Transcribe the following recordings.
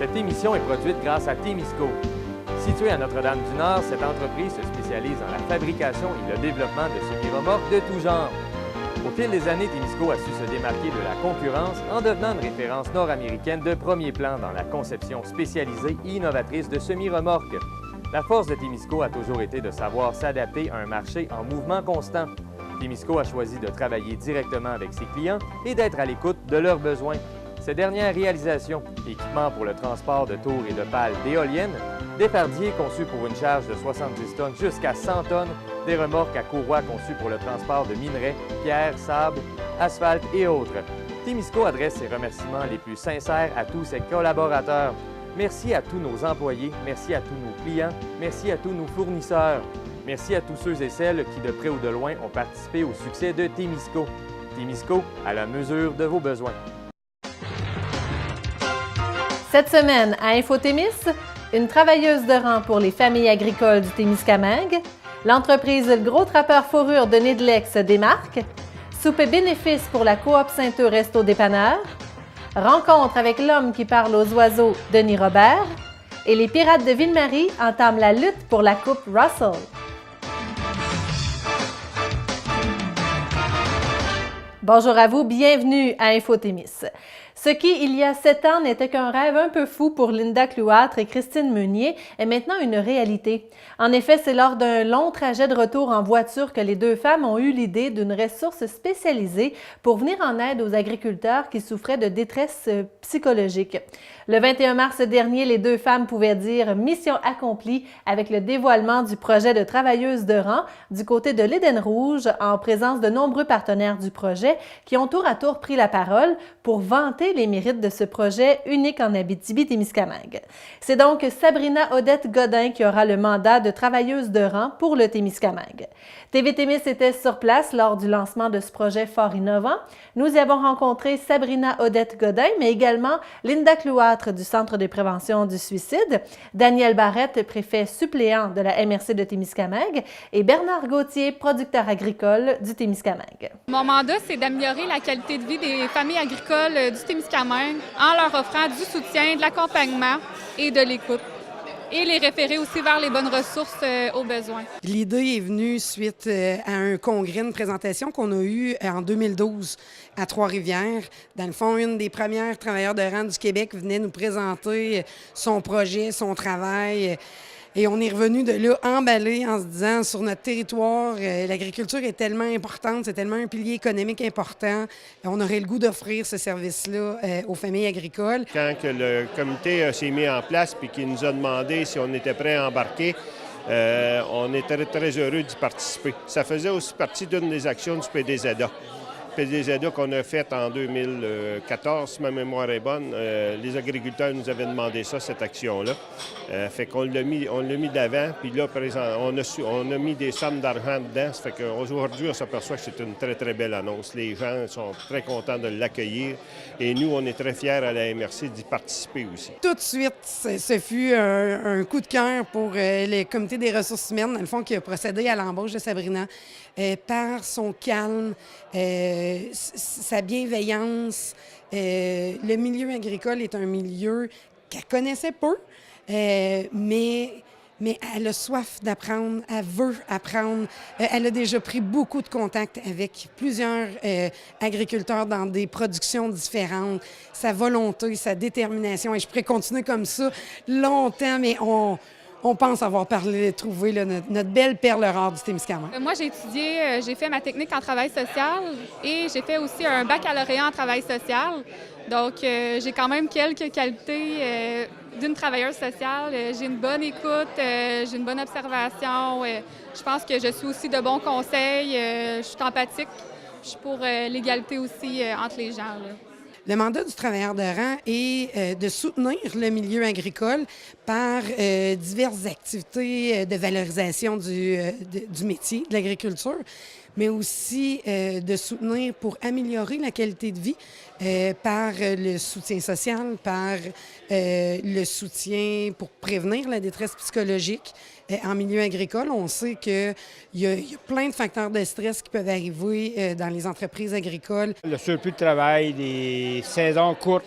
Cette émission est produite grâce à Témisco. Située à Notre-Dame-du-Nord, cette entreprise se spécialise dans la fabrication et le développement de semi-remorques de tout genre. Au fil des années, Témisco a su se démarquer de la concurrence en devenant une référence nord-américaine de premier plan dans la conception spécialisée et innovatrice de semi-remorques. La force de Témisco a toujours été de savoir s'adapter à un marché en mouvement constant. Témisco a choisi de travailler directement avec ses clients et d'être à l'écoute de leurs besoins. Ces dernières réalisations, équipements pour le transport de tours et de pales d'éoliennes, des fardiers conçus pour une charge de 70 tonnes jusqu'à 100 tonnes, des remorques à courroie conçues pour le transport de minerais, pierres, sable, asphalte et autres. Témisco adresse ses remerciements les plus sincères à tous ses collaborateurs. Merci à tous nos employés, merci à tous nos clients, merci à tous nos fournisseurs. Merci à tous ceux et celles qui, de près ou de loin, ont participé au succès de Témisco. Témisco, à la mesure de vos besoins. Cette semaine, à InfoTémis, une travailleuse de rang pour les familles agricoles du Témiscamingue, l'entreprise Le Gros Trappeur Fourrure de Nédelec se démarque, souper bénéfice pour la coop Saint-Eustache Resto Dépanneur, rencontre avec l'homme qui parle aux oiseaux, Denis Robert, et les Pirates de Ville-Marie entament la lutte pour la Coupe Russell. Bonjour à vous, bienvenue à InfoTémis. Ce qui, il y a 7 ans, n'était qu'un rêve un peu fou pour Linda Clouâtre et Christine Meunier est maintenant une réalité. En effet, c'est lors d'un long trajet de retour en voiture que les deux femmes ont eu l'idée d'une ressource spécialisée pour venir en aide aux agriculteurs qui souffraient de détresse psychologique. Le 21 mars dernier, les deux femmes pouvaient dire « mission accomplie » avec le dévoilement du projet de travailleuses de rang du côté de l'Éden Rouge en présence de nombreux partenaires du projet qui ont tour à tour pris la parole pour vanter les mérites de ce projet unique en Abitibi-Témiscamingue. C'est donc Sabrina Odette Godin qui aura le mandat de travailleuse de rang pour le Témiscamingue. TV Témis était sur place lors du lancement de ce projet fort innovant. Nous y avons rencontré Sabrina Odette Godin, mais également Linda Clouâtre du Centre de prévention du suicide, Daniel Barrette, préfet suppléant de la MRC de Témiscamingue, et Bernard Gauthier, producteur agricole du Témiscamingue. Mon mandat, c'est d'améliorer la qualité de vie des familles agricoles du Témiscamingue en leur offrant du soutien, de l'accompagnement et de l'écoute. Et les référer aussi vers les bonnes ressources aux besoins. L'idée est venue suite à un congrès, une présentation qu'on a eue en 2012 à Trois-Rivières. Dans le fond, une des premières travailleurs de rang du Québec venait nous présenter son projet, son travail. Et on est revenu de là emballé en se disant, sur notre territoire, l'agriculture est tellement importante, c'est tellement un pilier économique important. On aurait le goût d'offrir ce service-là aux familles agricoles. Quand que le comité s'est mis en place et qu'il nous a demandé si on était prêt à embarquer, on était très heureux d'y participer. Ça faisait aussi partie d'une des actions du PDZA. PDZA qu'on a fait en 2014, si ma mémoire est bonne, les agriculteurs nous avaient demandé ça, cette action-là. Fait qu'on l'a mis d'avant, puis là, on a mis des sommes d'argent dedans. Ça fait qu'aujourd'hui, on s'aperçoit que c'est une très, très belle annonce. Les gens sont très contents de l'accueillir et nous, on est très fiers à la MRC d'y participer aussi. Tout de suite, ce fut un coup de cœur pour le comité des ressources humaines, dans le fond, qui a procédé à l'embauche de Sabrina. Par son calme, sa bienveillance. Le milieu agricole est un milieu qu'elle connaissait peu, mais elle a soif d'apprendre, elle veut apprendre. Elle a déjà pris beaucoup de contacts avec plusieurs agriculteurs dans des productions différentes. Sa volonté, sa détermination, et je pourrais continuer comme ça longtemps, mais on pense avoir trouvé là, notre belle perle rare du Témiscamingue. Moi, j'ai fait ma technique en travail social et j'ai fait aussi un baccalauréat en travail social. Donc, j'ai quand même quelques qualités d'une travailleuse sociale. J'ai une bonne écoute, j'ai une bonne observation. Je pense que je suis aussi de bons conseils. Je suis empathique. Je suis pour l'égalité aussi entre les gens, là. Le mandat du travailleur de rang est de soutenir le milieu agricole par diverses activités de valorisation du métier de l'agriculture, mais aussi de soutenir pour améliorer la qualité de vie par le soutien social, par le soutien pour prévenir la détresse psychologique. En milieu agricole, on sait qu'il y a plein de facteurs de stress qui peuvent arriver dans les entreprises agricoles. Le surplus de travail, des saisons courtes,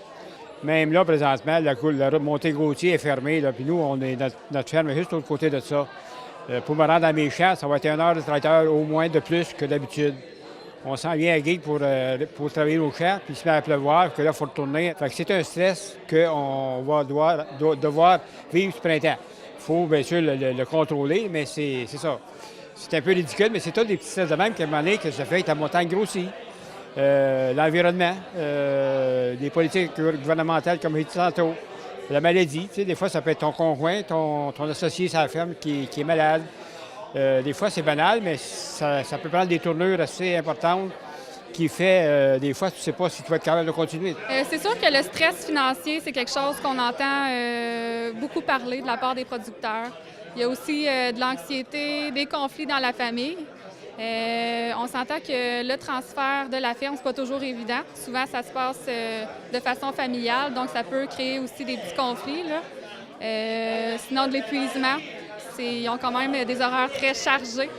Même là, présentement, la montée Gauthier est fermée. Là, puis nous, notre ferme est juste de l'autre côté de ça. Pour me rendre à mes champs, ça va être 1 heure de tracteur au moins de plus que d'habitude. On s'en vient à Guy pour travailler nos champs, puis il se met à pleuvoir, que là, il faut retourner. Fait que c'est un stress qu'on va devoir vivre ce printemps. Il faut bien sûr le contrôler, mais c'est ça. C'est un peu ridicule, mais c'est tout des petits stress de même qu'à un moment donné que ça fait que la montagne grossit. L'environnement, des politiques gouvernementales, comme j'ai dit tantôt, la maladie. Tu sais, des fois, ça peut être ton conjoint, ton associé sur la ferme qui est malade. Des fois, c'est banal, mais ça peut prendre des tournures assez importantes qui fait, des fois, tu ne sais pas si tu vas être capable de continuer. C'est sûr que le stress financier, c'est quelque chose qu'on entend beaucoup parler de la part des producteurs. Il y a aussi de l'anxiété, des conflits dans la famille. On s'entend que le transfert de la ferme, c'est pas toujours évident. Souvent, ça se passe de façon familiale, donc ça peut créer aussi des petits conflits, là. Sinon, de l'épuisement, ils ont quand même des horaires très chargés,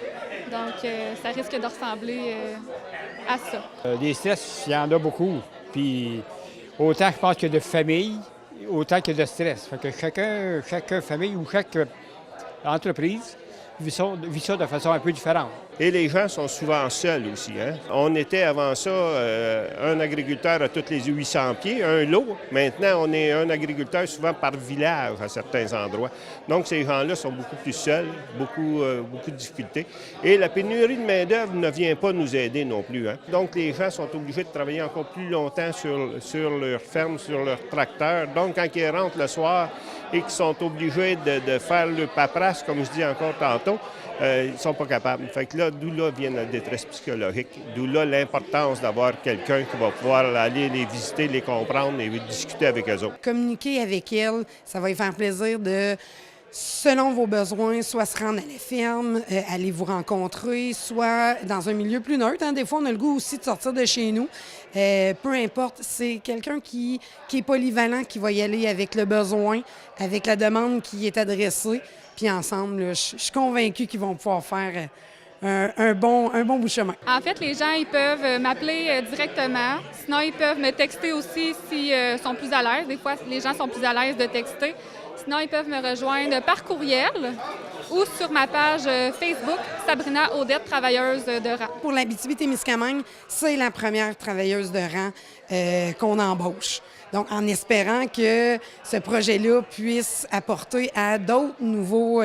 donc ça risque de ressembler à ça. Des stress, il y en a beaucoup. Puis autant je pense que de famille, autant que de stress. Fait que chaque famille ou chaque entreprise vit ça de façon un peu différente. Et les gens sont souvent seuls aussi. Hein? On était avant ça un agriculteur à tous les 800 pieds, un lot. Maintenant, on est un agriculteur souvent par village à certains endroits. Donc, ces gens-là sont beaucoup plus seuls, beaucoup de difficultés. Et la pénurie de main-d'œuvre ne vient pas nous aider non plus. Hein? Donc, les gens sont obligés de travailler encore plus longtemps sur leur ferme, sur leur tracteur. Donc, quand ils rentrent le soir et qu'ils sont obligés de faire le paperasse, comme je dis encore tantôt, ils ne sont pas capables. Fait que là, d'où là vient la détresse psychologique, d'où là l'importance d'avoir quelqu'un qui va pouvoir aller les visiter, les comprendre et discuter avec eux autres. Communiquer avec elles, ça va lui faire plaisir de, selon vos besoins, soit se rendre à la ferme, aller vous rencontrer, soit dans un milieu plus neutre. Hein. Des fois, on a le goût aussi de sortir de chez nous. Peu importe, c'est quelqu'un qui est polyvalent, qui va y aller avec le besoin, avec la demande qui est adressée. Puis ensemble, là, je suis convaincue qu'ils vont pouvoir faire un bon bout de chemin. En fait, les gens, ils peuvent m'appeler directement. Sinon, ils peuvent me texter aussi s'ils sont plus à l'aise. Des fois, les gens sont plus à l'aise de texter. Sinon, ils peuvent me rejoindre par courriel ou sur ma page Facebook, Sabrina Audette, travailleuse de rang. Pour l'Abitibi-Témiscamingue, c'est la première travailleuse de rang qu'on embauche. Donc, en espérant que ce projet-là puisse apporter à d'autres nouveaux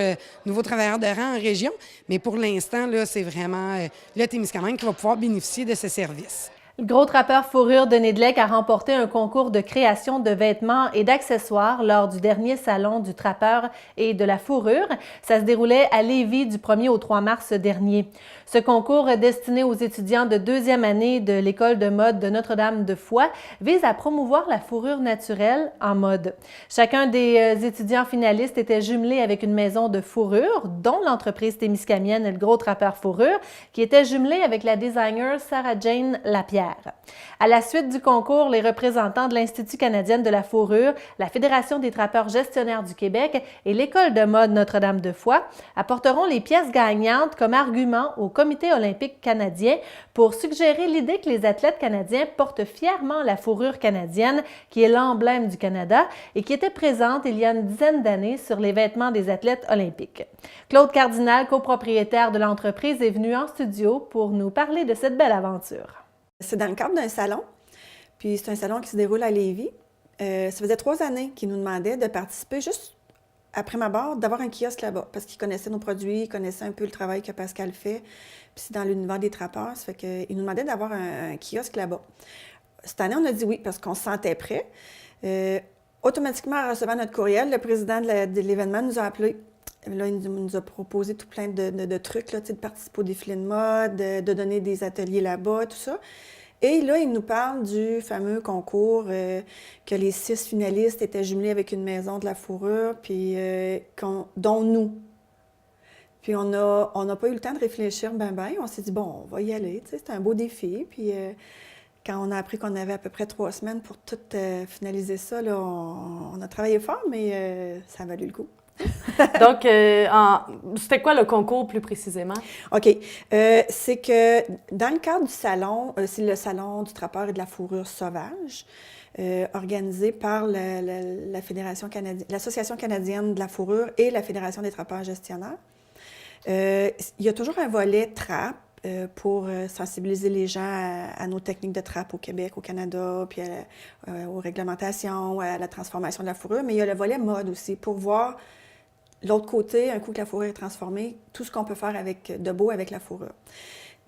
travailleurs de rang en région. Mais pour l'instant, là, c'est vraiment le Témiscamingue qui va pouvoir bénéficier de ce service. Le Gros Trappeur Fourrure de Nédelec a remporté un concours de création de vêtements et d'accessoires lors du dernier salon du trappeur et de la fourrure. Ça se déroulait à Lévis du 1er au 3 mars dernier. Ce concours, destiné aux étudiants de 2e année de l'École de mode de Notre-Dame-de-Foix, vise à promouvoir la fourrure naturelle en mode. Chacun des étudiants finalistes était jumelé avec une maison de fourrure, dont l'entreprise témiscamienne Le Gros Trappeur Fourrure, qui était jumelée avec la designer Sarah-Jane Lapierre. À la suite du concours, les représentants de l'Institut canadien de la fourrure, la Fédération des trappeurs gestionnaires du Québec et l'École de mode Notre-Dame-de-Foix apporteront les pièces gagnantes comme argument au Comité olympique canadien pour suggérer l'idée que les athlètes canadiens portent fièrement la fourrure canadienne, qui est l'emblème du Canada et qui était présente il y a une dizaine d'années sur les vêtements des athlètes olympiques. Claude Cardinal, copropriétaire de l'entreprise, est venu en studio pour nous parler de cette belle aventure. C'est dans le cadre d'un salon, puis c'est un salon qui se déroule à Lévis. Ça faisait 3 années qu'ils nous demandaient de participer juste après ma barre, d'avoir un kiosque là-bas, parce qu'ils connaissaient nos produits, ils connaissaient un peu le travail que Pascal fait, puis c'est dans l'univers des trappeurs, ça fait qu'ils nous demandaient d'avoir un kiosque là-bas. Cette année, on a dit oui, parce qu'on se sentait prêt. Automatiquement, en recevant notre courriel, le président de l'événement nous a appelés. Là, il nous a proposé tout plein de trucs, là, de participer au défilé de mode, de donner des ateliers là-bas, tout ça. Et là, il nous parle du fameux concours que les 6 finalistes étaient jumelés avec une maison de la fourrure, puis dont nous. Puis on n'a pas eu le temps de réfléchir ben. On s'est dit, bon, on va y aller, tu sais, c'était un beau défi. Puis quand on a appris qu'on avait à peu près 3 semaines pour tout finaliser ça, là, on a travaillé fort, mais ça a valu le coup. Donc, c'était quoi le concours plus précisément? OK. C'est que dans le cadre du salon, c'est le salon du trappeur et de la fourrure sauvage. organisé par la Fédération canadienne, l'Association canadienne de la fourrure et la Fédération des trappeurs gestionnaires. Il y a toujours un volet trappe pour sensibiliser les gens à nos techniques de trappe au Québec, au Canada, puis aux réglementations, à la transformation de la fourrure. Mais il y a le volet mode aussi pour voir l'autre côté, un coup que la fourrure est transformée, tout ce qu'on peut faire de beau avec la fourrure.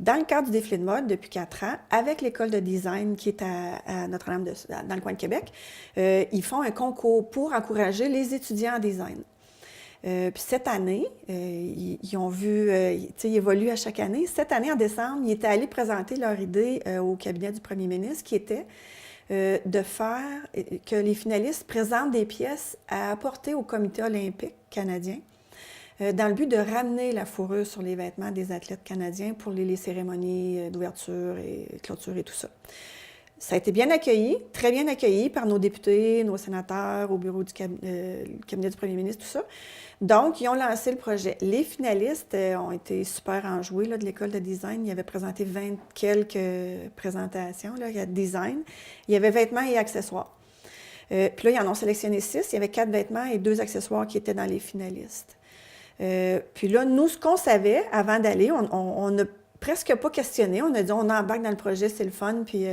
Dans le cadre du défilé de mode, depuis 4 ans, avec l'école de design qui est à Notre-Dame, dans le coin de Québec, ils font un concours pour encourager les étudiants en design. Puis cette année, ils ont vu, ils évoluent à chaque année. Cette année, en décembre, ils étaient allés présenter leur idée au cabinet du premier ministre, qui était de faire que les finalistes présentent des pièces à apporter au comité olympique canadien dans le but de ramener la fourrure sur les vêtements des athlètes canadiens pour les cérémonies d'ouverture et clôture et tout ça. Ça a été bien accueilli, très bien accueilli par nos députés, nos sénateurs, au bureau du cabinet du premier ministre, tout ça. Donc, ils ont lancé le projet. Les finalistes ont été super enjoués là, de l'école de design. Ils avaient présenté 20 quelques présentations là, de design. Il y avait vêtements et accessoires. Puis là, ils en ont sélectionné 6. Il y avait 4 vêtements et 2 accessoires qui étaient dans les finalistes. Puis là, nous, ce qu'on savait avant d'aller, on n'a presque pas questionné. On a dit, on embarque dans le projet, c'est le fun. Puis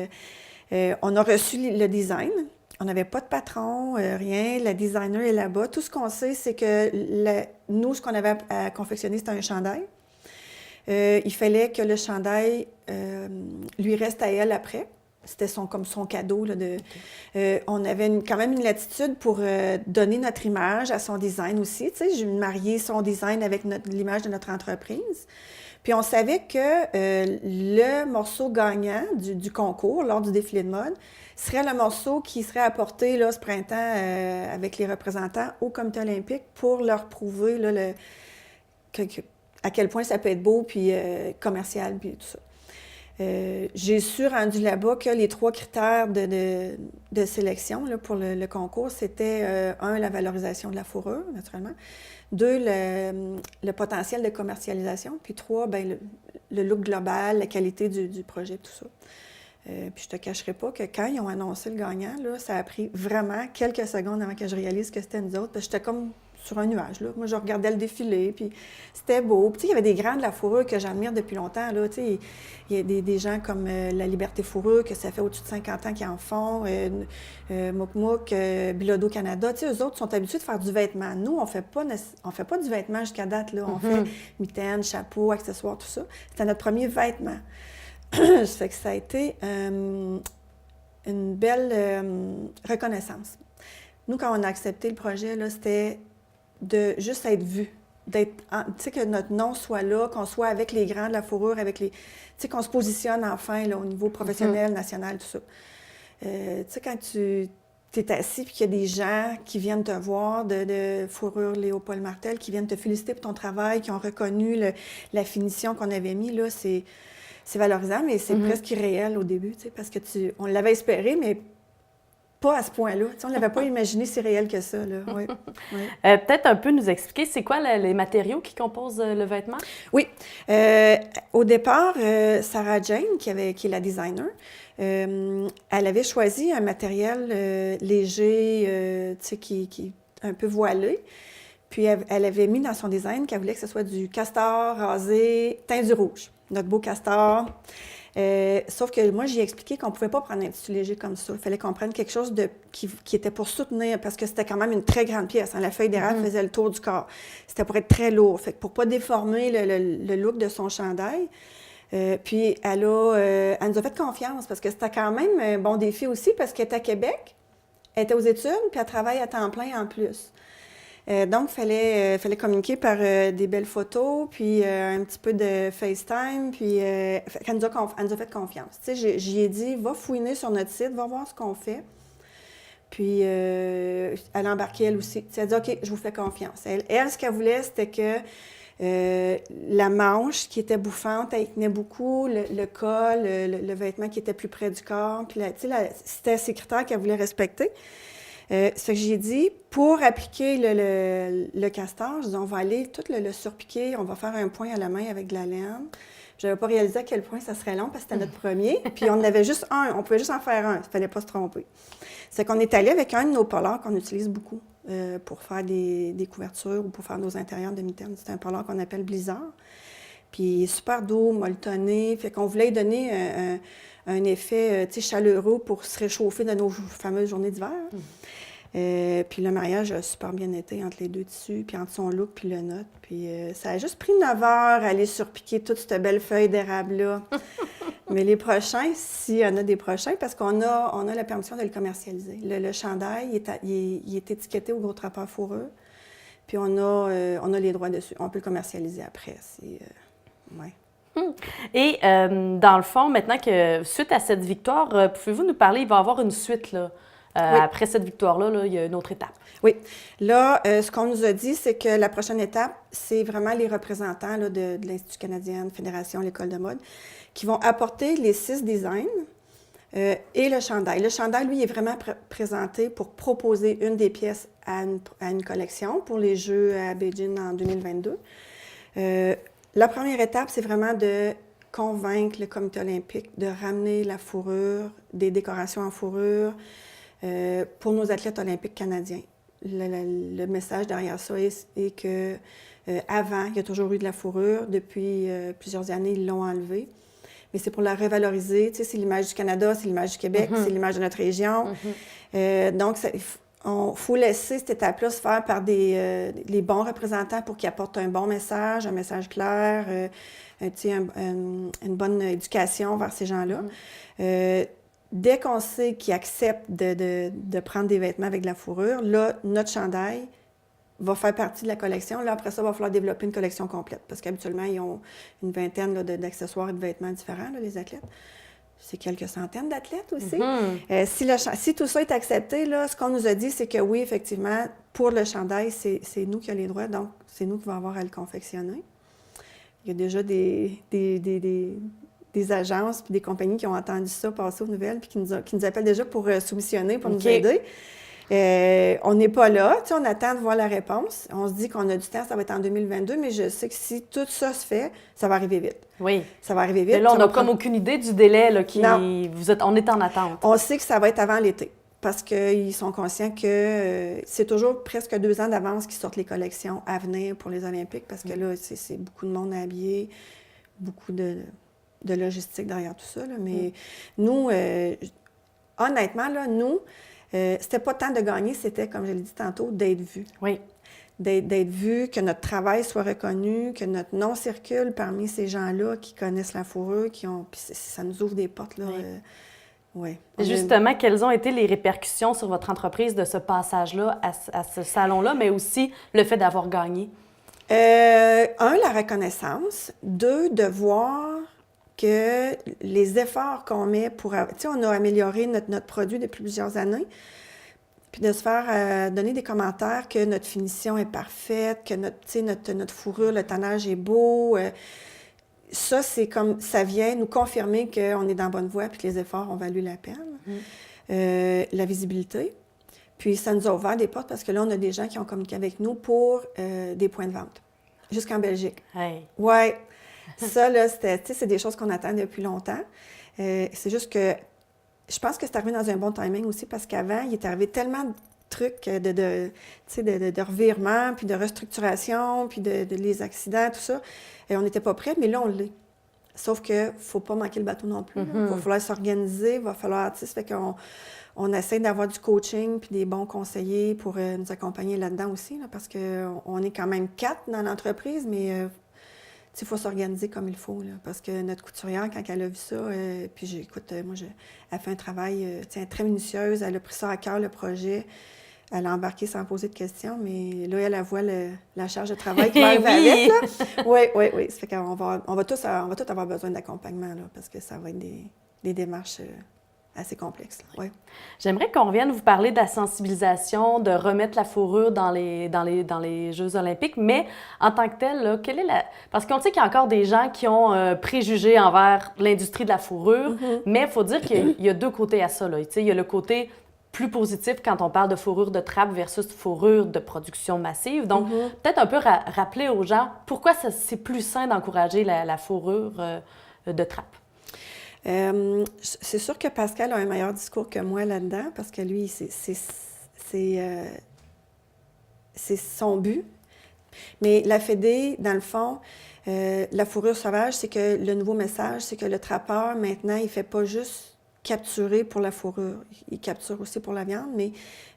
on a reçu le design. On n'avait pas de patron, rien. La designer est là-bas. Tout ce qu'on sait, c'est que nous, ce qu'on avait à confectionner, c'était un chandail. Il fallait que le chandail lui reste à elle après. C'était comme son cadeau. Là, on avait quand même une latitude pour donner notre image à son design aussi. J'ai marié son design avec l'image de notre entreprise. Puis on savait que le morceau gagnant du concours lors du défilé de mode serait le morceau qui serait apporté là, ce printemps avec les représentants au comité olympique pour leur prouver là, à quel point ça peut être beau, puis commercial, puis tout ça. J'ai su, rendu là-bas, que les 3 critères de sélection là, pour le concours, c'était 1, la valorisation de la fourrure, naturellement. 2, le potentiel de commercialisation. Puis 3, bien, le look global, la qualité du projet, tout ça. Puis je te cacherai pas que quand ils ont annoncé le gagnant, là, ça a pris vraiment quelques secondes avant que je réalise que c'était nous autres. Parce que j'étais comme sur un nuage, là. Moi, je regardais le défilé, puis c'était beau. Puis, il y avait des grands de la fourrure que j'admire depuis longtemps, là. Il y a des gens comme La Liberté Fourrure, que ça fait au-dessus de 50 ans qu'ils en font, Mouk Mouk, Bilodeau Canada. Eux autres sont habitués de faire du vêtement. Nous, on fait pas du vêtement jusqu'à date, là. On fait mitaines, chapeaux, accessoires, tout ça. C'était notre premier vêtement. Ça fait que ça a été une belle reconnaissance. Nous, quand on a accepté le projet, là, c'était de juste être vu, que notre nom soit là, qu'on soit avec les grands de la fourrure, qu'on se positionne enfin là, au niveau professionnel, national, tout ça. Quand tu es assis et qu'il y a des gens qui viennent te voir de Fourrure Léopold Martel, qui viennent te féliciter pour ton travail, qui ont reconnu la finition qu'on avait mis, là, c'est valorisant, mais c'est presque irréel au début, parce que on l'avait espéré, mais pas à ce point-là. On ne l'avait pas imaginé si réel que ça. Là. Oui. Oui. Peut-être un peu nous expliquer, c'est quoi les matériaux qui composent le vêtement? Oui. Au départ, Sarah Jane, qui est la designer, elle avait choisi un matériel léger, qui est un peu voilé. Puis elle avait mis dans son design qu'elle voulait que ce soit du castor rasé, teint du rouge. Notre beau castor. Sauf que moi, j'ai expliqué qu'on ne pouvait pas prendre un tissu léger comme ça. Il fallait qu'on prenne quelque chose qui était pour soutenir, parce que c'était quand même une très grande pièce. La feuille d'érable faisait le tour du corps. C'était pour être très lourd. Fait que pour ne pas déformer le look de son chandail, puis elle nous a fait confiance, parce que c'était quand même un bon défi aussi, parce qu'elle était à Québec, elle était aux études, puis elle travaille à temps plein en plus. Donc, il fallait communiquer par des belles photos, puis un petit peu de FaceTime, puis elle nous a fait confiance. J'y ai dit, va fouiner sur notre site, va voir ce qu'on fait. Puis, elle a embarqué elle aussi. Elle a dit, OK, je vous fais confiance. Elle, ce qu'elle voulait, c'était que la manche qui était bouffante, elle tenait beaucoup, le col, le vêtement qui était plus près du corps. Puis, c'était ces critères qu'elle voulait respecter. Ça fait que j'ai dit, pour appliquer le castor, je dis, on va aller tout le surpiquer, on va faire un point à la main avec de la laine, Je n'avais pas réalisé à quel point ça serait long parce que c'était notre premier. Puis on en avait juste un. On pouvait juste en faire un. Il ne fallait pas se tromper. C'est qu'on est allé avec un de nos polars qu'on utilise beaucoup pour faire des couvertures ou pour faire nos intérieurs de mitaines. C'est un polar qu'on appelle Blizzard. Puis il est super doux, molletonné. Fait qu'on voulait lui donner un effet chaleureux pour se réchauffer dans nos fameuses journées d'hiver. Puis le mariage a super bien été entre les deux tissus, puis entre son look puis le nôtre. Puis ça a juste pris 9 heures à aller surpiquer toute cette belle feuille d'érable-là. Mais les prochains, s'il y en a des prochains, parce qu'on a la permission de le commercialiser. Le chandail, il est étiqueté au gros trappeur fourreux. Puis on a les droits dessus. On peut le commercialiser après. Ouais. Et dans le fond, maintenant que suite à cette victoire, pouvez-vous nous parler, il va y avoir une suite, là? Oui. Après cette victoire-là, là, il y a une autre étape. Oui. Là, ce qu'on nous a dit, c'est que la prochaine étape, c'est vraiment les représentants là, de l'Institut canadien, Fédération, l'École de mode, qui vont apporter les 6 designs et le chandail. Le chandail, lui, est vraiment présenté pour proposer une des pièces à une collection pour les Jeux à Beijing en 2022. La première étape, c'est vraiment de convaincre le comité olympique de ramener la fourrure, des décorations en fourrure, pour nos athlètes olympiques canadiens. Le message derrière ça est que avant, il y a toujours eu de la fourrure. Depuis plusieurs années, ils l'ont enlevée. Mais c'est pour la revaloriser. Tu sais, c'est l'image du Canada, c'est l'image du Québec, c'est l'image de notre région. Donc, il faut laisser cette étape-là se faire par les bons représentants pour qu'ils apportent un bon message, un message clair, une bonne éducation vers ces gens-là. Dès qu'on sait qu'ils acceptent de prendre des vêtements avec de la fourrure, là, notre chandail va faire partie de la collection. Là, après ça, il va falloir développer une collection complète parce qu'habituellement, ils ont une vingtaine là, d'accessoires et de vêtements différents, là, les athlètes. C'est quelques centaines d'athlètes aussi. Si tout ça est accepté, là, ce qu'on nous a dit, c'est que oui, effectivement, pour le chandail, c'est nous qui avons les droits, donc c'est nous qui va avoir à le confectionner. Il y a déjà des agences et des compagnies qui ont entendu ça passer aux nouvelles puis qui nous appellent déjà pour soumissionner, pour nous aider. On n'est pas là. Tu sais, on attend de voir la réponse. On se dit qu'on a du temps, ça va être en 2022, mais je sais que si tout ça se fait, ça va arriver vite. Oui. Ça va arriver vite. Mais là, on n'a comme aucune idée du délai là, on est en attente. On sait que ça va être avant l'été parce qu'ils sont conscients que c'est toujours presque 2 ans d'avance qu'ils sortent les collections à venir pour les Olympiques parce que là, c'est beaucoup de monde à habiller, beaucoup de logistique derrière tout ça. Là. Mais nous, honnêtement, là, c'était pas tant de gagner, c'était, comme je l'ai dit tantôt, d'être vu. Oui. D'être vu, que notre travail soit reconnu, que notre nom circule parmi ces gens-là qui connaissent la fourrure, puis ça nous ouvre des portes, là. Oui. Justement, quelles ont été les répercussions sur votre entreprise de ce passage-là à ce salon-là, mais aussi le fait d'avoir gagné? 1, la reconnaissance. 2, de voir que les efforts qu'on met pour... Tu sais, on a amélioré notre produit depuis plusieurs années, puis de se faire donner des commentaires que notre finition est parfaite, que notre fourrure, le tannage est beau. Ça, c'est comme... Ça vient nous confirmer qu'on est dans la bonne voie puis que les efforts ont valu la peine. La visibilité. Puis ça nous a ouvert des portes parce que là, on a des gens qui ont communiqué avec nous pour des points de vente, jusqu'en Belgique. Hey. Ouais. Ça, là, c'est des choses qu'on attend depuis longtemps. C'est juste que je pense que c'est arrivé dans un bon timing aussi parce qu'avant, il est arrivé tellement de trucs de revirement, puis de restructuration, puis de les accidents, tout ça. Et on n'était pas prêts, mais là, on l'est. Sauf qu'il ne faut pas manquer le bateau non plus. Il va falloir s'organiser, il va falloir... Ça fait qu'on essaie d'avoir du coaching puis des bons conseillers pour nous accompagner là-dedans aussi, là, parce qu'on est quand même 4 dans l'entreprise, mais... il faut s'organiser comme il faut, là, parce que notre couturière, quand elle a vu ça, puis elle fait un travail très minutieuse, elle a pris ça à cœur, le projet, elle a embarqué sans poser de questions, mais là, elle voit la charge de travail qui va arriver avec. Oui. Ça fait qu'on on va tous avoir besoin d'accompagnement, là, parce que ça va être des démarches assez complexes. Ouais. J'aimerais qu'on revienne vous parler de la sensibilisation, de remettre la fourrure dans les Jeux olympiques, mais en tant que tel, là, parce qu'on sait qu'il y a encore des gens qui ont préjugés envers l'industrie de la fourrure, mais il faut dire qu'il y a 2 côtés à ça. Là. Il y a le côté plus positif quand on parle de fourrure de trappe versus fourrure de production massive. Donc, peut-être un peu rappeler aux gens pourquoi c'est plus sain d'encourager la fourrure de trappe. C'est sûr que Pascal a un meilleur discours que moi là-dedans, parce que lui, c'est son but. Mais la Fédé, dans le fond, la fourrure sauvage, c'est que le nouveau message, c'est que le trappeur, maintenant, il ne fait pas juste capturer pour la fourrure. Il capture aussi pour la viande, mais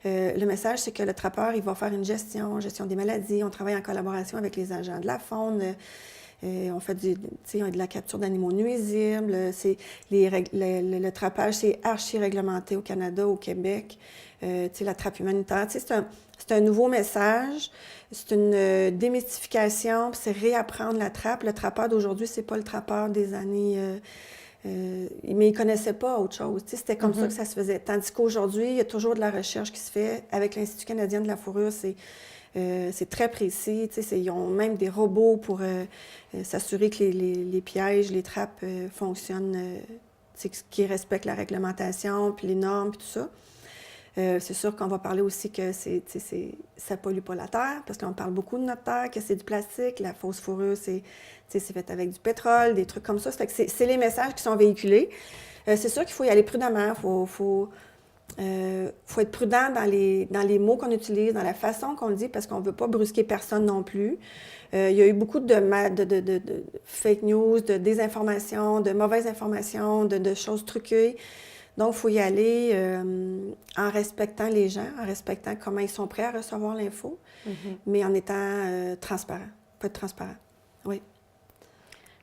le message, c'est que le trappeur, il va faire une gestion des maladies. On travaille en collaboration avec les agents de la faune. On fait de la capture d'animaux nuisibles. Le trappage, c'est archi-réglementé au Canada, au Québec. La trappe humanitaire. C'est un nouveau message. C'est une démystification. C'est réapprendre la trappe. Le trappeur d'aujourd'hui, c'est pas le trappeur des années... mais ils ne connaissaient pas autre chose. C'était comme ça que ça se faisait. Tandis qu'aujourd'hui, il y a toujours de la recherche qui se fait. Avec l'Institut canadien de la fourrure, c'est très précis. Ils ont même des robots pour s'assurer que les pièges, les trappes fonctionnent, qu'ils respectent la réglementation, puis les normes, puis tout ça. C'est sûr qu'on va parler aussi que ça pollue pas la terre, parce qu'on parle beaucoup de notre terre, que c'est du plastique. La fausse fourrure, c'est fait avec du pétrole, des trucs comme ça. Ça fait que c'est les messages qui sont véhiculés. C'est sûr qu'il faut y aller prudemment. Faut être prudent dans les mots qu'on utilise, dans la façon qu'on le dit, parce qu'on ne veut pas brusquer personne non plus. Il y a eu beaucoup de fake news, de désinformation, de mauvaises informations, de choses truquées. Donc, il faut y aller en respectant les gens, en respectant comment ils sont prêts à recevoir l'info, mais en étant transparent. Il faut être transparent, oui.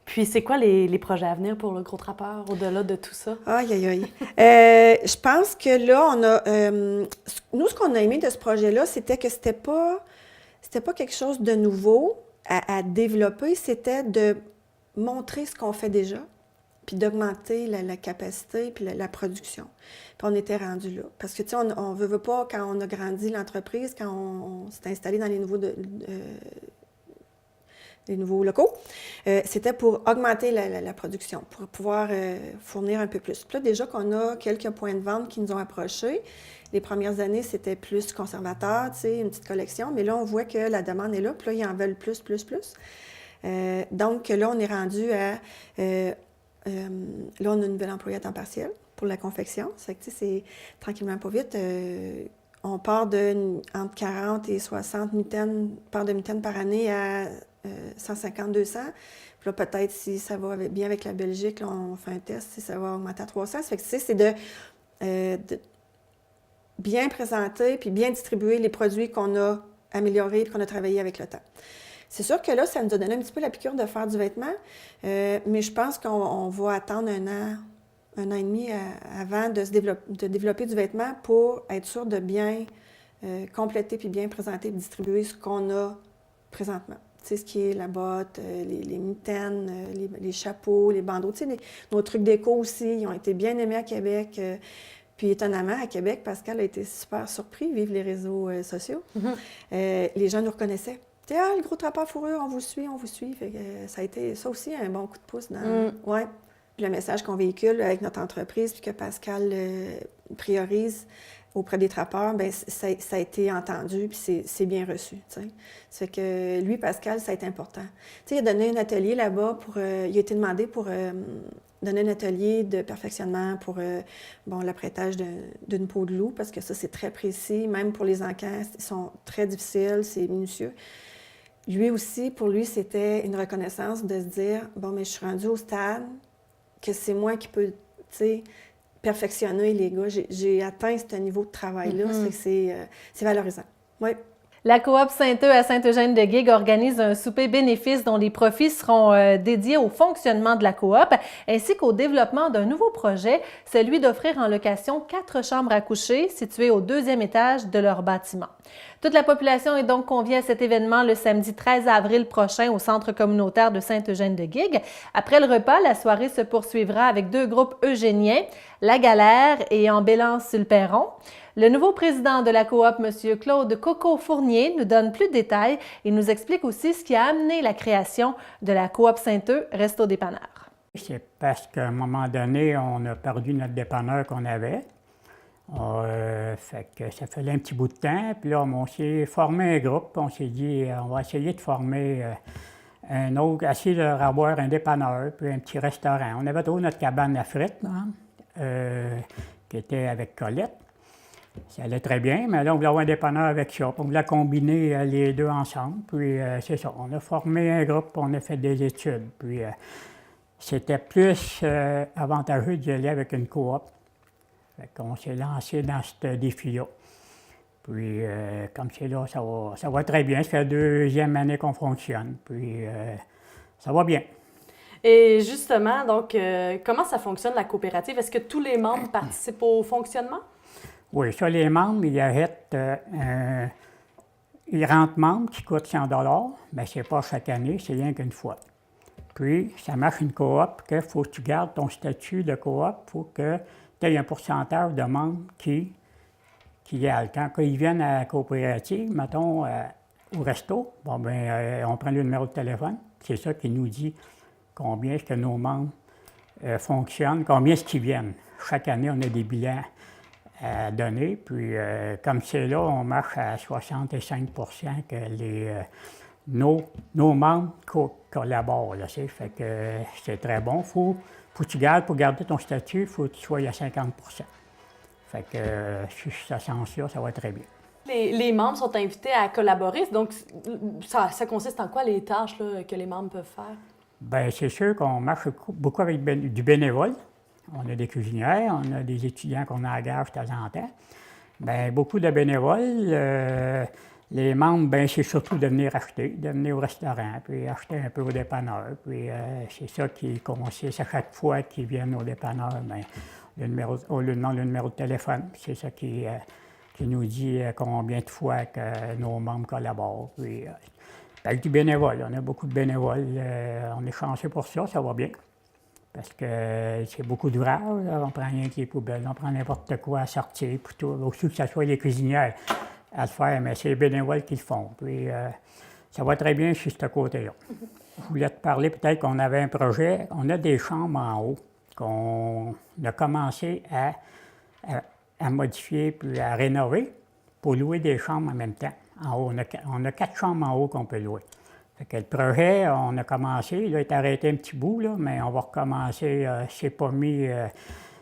Puis, c'est quoi les projets à venir pour le Gros Trappeur, au-delà de tout ça? Aïe, aïe, aïe. Je pense que là, on a... nous, ce qu'on a aimé de ce projet-là, c'était que c'était pas quelque chose de nouveau à développer, c'était de montrer ce qu'on fait déjà, puis d'augmenter la capacité puis la production. Puis on était rendu là. Parce que, tu sais, on veut pas, quand on a grandi l'entreprise, quand on s'est installé dans les nouveaux locaux, c'était pour augmenter la production, pour pouvoir fournir un peu plus. Puis là, déjà qu'on a quelques points de vente qui nous ont approchés. Les premières années, c'était plus conservateur, tu sais, une petite collection. Mais là, on voit que la demande est là. Puis là, ils en veulent plus. Donc là, on est rendu à... là, on a une nouvelle employée à temps partiel pour la confection. Ça fait que, tu sais, c'est tranquillement pas vite. On part entre 40 et 60 paires de mitaines par année à 150, 200. Puis là, peut-être, si ça va bien avec la Belgique, là, on fait un test, si ça va augmenter à 300. Ça fait que, tu sais, c'est de bien présenter puis bien distribuer les produits qu'on a améliorés et qu'on a travaillé avec le temps. C'est sûr que là, ça nous a donné un petit peu la piqûre de faire du vêtement, mais je pense qu'on va attendre un an et demi avant de développer du vêtement pour être sûr de bien compléter puis bien présenter et distribuer ce qu'on a présentement. Tu sais, ce qui est la botte, les mitaines, les chapeaux, les bandeaux. Tu sais, nos trucs déco aussi, ils ont été bien aimés à Québec. Puis étonnamment, à Québec, Pascal a été super surpris, vive les réseaux sociaux. Les gens nous reconnaissaient. « Ah, le Gros Trappeur fourrure, on vous suit. » Fait que, ça a été ça aussi un bon coup de pouce dans ouais. Puis le message qu'on véhicule avec notre entreprise, puis que Pascal priorise auprès des trappeurs, bien, ça a été entendu, puis c'est bien reçu. T'sais. Ça fait que lui, Pascal, ça a été important. T'sais, il a donné un atelier là-bas il a été demandé pour donner un atelier de perfectionnement pour l'apprêtage d'une peau de loup, parce que ça, c'est très précis. Même pour les encans, ils sont très difficiles, c'est minutieux. Lui aussi, pour lui, c'était une reconnaissance de se dire, bon, mais je suis rendue au stade que c'est moi qui peux, tu sais, perfectionner les gars. J'ai atteint ce niveau de travail-là. C'est valorisant. Oui. La coop Saint-Eustache à Sainte-Eugène-de-Guigue organise un souper bénéfice dont les profits seront dédiés au fonctionnement de la coop ainsi qu'au développement d'un nouveau projet, celui d'offrir en location 4 chambres à coucher situées au 2e étage de leur bâtiment. Toute la population est donc conviée à cet événement le samedi 13 avril prochain au centre communautaire de Sainte-Eugène-de-Guigue. Après le repas, la soirée se poursuivra avec 2 groupes eugéniens, La Galère et Ambélance-sur-le-Perron. Le nouveau président de la coop, M. Claude Coco-Fournier, nous donne plus de détails et nous explique aussi ce qui a amené la création de la coop Saint-Eustache Resto Dépanneur. C'est parce qu'à un moment donné, on a perdu notre dépanneur qu'on avait. Fait que ça faisait un petit bout de temps. Puis là, on s'est formé un groupe. On s'est dit, on va essayer de former un autre, essayer de avoir un dépanneur, puis un petit restaurant. On avait trouvé notre cabane à frites, là, qui était avec Colette. Ça allait très bien, mais là, on voulait avoir un dépanneur avec ça. On voulait combiner les deux ensemble. Puis c'est ça, on a formé un groupe, on a fait des études. Puis c'était plus avantageux d'y aller avec une coop. Fait qu'on s'est lancé dans ce défi-là. Puis comme c'est là, ça va très bien. Ça fait la 2e année qu'on fonctionne. Puis ça va bien. Et justement, donc, comment ça fonctionne la coopérative? Est-ce que tous les membres participent au fonctionnement? Oui, ça, les membres, ils arrêtent, ils rentrent membres qui coûtent 100 $, mais c'est pas chaque année, c'est rien qu'une fois. Puis, ça marche une coop, qu'il faut que tu gardes ton statut de coop, il faut que tu aies un pourcentage de membres qui y a. Quand ils viennent à la coopérative, mettons, au resto, bon, ben, on prend le numéro de téléphone, c'est ça qui nous dit combien est-ce que nos membres fonctionnent, combien est-ce qu'ils viennent. Chaque année, on a des bilans à donner. Puis, comme c'est là, on marche à 65 % que nos membres collaborent. Là, fait que c'est très bon. Faut que tu gardes, pour garder ton statut, il faut que tu sois à 50 %. Fait que sur ce sens-là, ça va très bien. Les membres sont invités à collaborer. Donc, ça consiste en quoi les tâches là, que les membres peuvent faire? Bien, c'est sûr qu'on marche beaucoup avec du bénévole. On a des cuisinières, on a des étudiants qu'on engage de temps en temps. Bien, beaucoup de bénévoles. Les membres, bien, c'est surtout de venir acheter, de venir au restaurant, puis acheter un peu au dépanneur. Puis c'est ça qui consiste à chaque fois qu'ils viennent au dépanneur, bien, on leur demande le numéro de téléphone. C'est ça qui nous dit combien de fois que nos membres collaborent. Puis, avec du bénévole, on a beaucoup de bénévoles. On est chanceux pour ça, ça va bien. Parce que c'est beaucoup d'ouvrages, on prend rien qui est poubelle, on prend n'importe quoi à sortir, puis tout. Aussi que ce soit les cuisinières à le faire, mais c'est les bénévoles qui le font. Puis ça va très bien sur ce côté-là. Je voulais te parler peut-être qu'on avait un projet, on a des chambres en haut qu'on a commencé à modifier puis à rénover pour louer des chambres en même temps. En haut, on a 4 chambres en haut qu'on peut louer. Fait que le projet, on a commencé, il a été arrêté un petit bout, là, mais on va recommencer. C'est pas mis.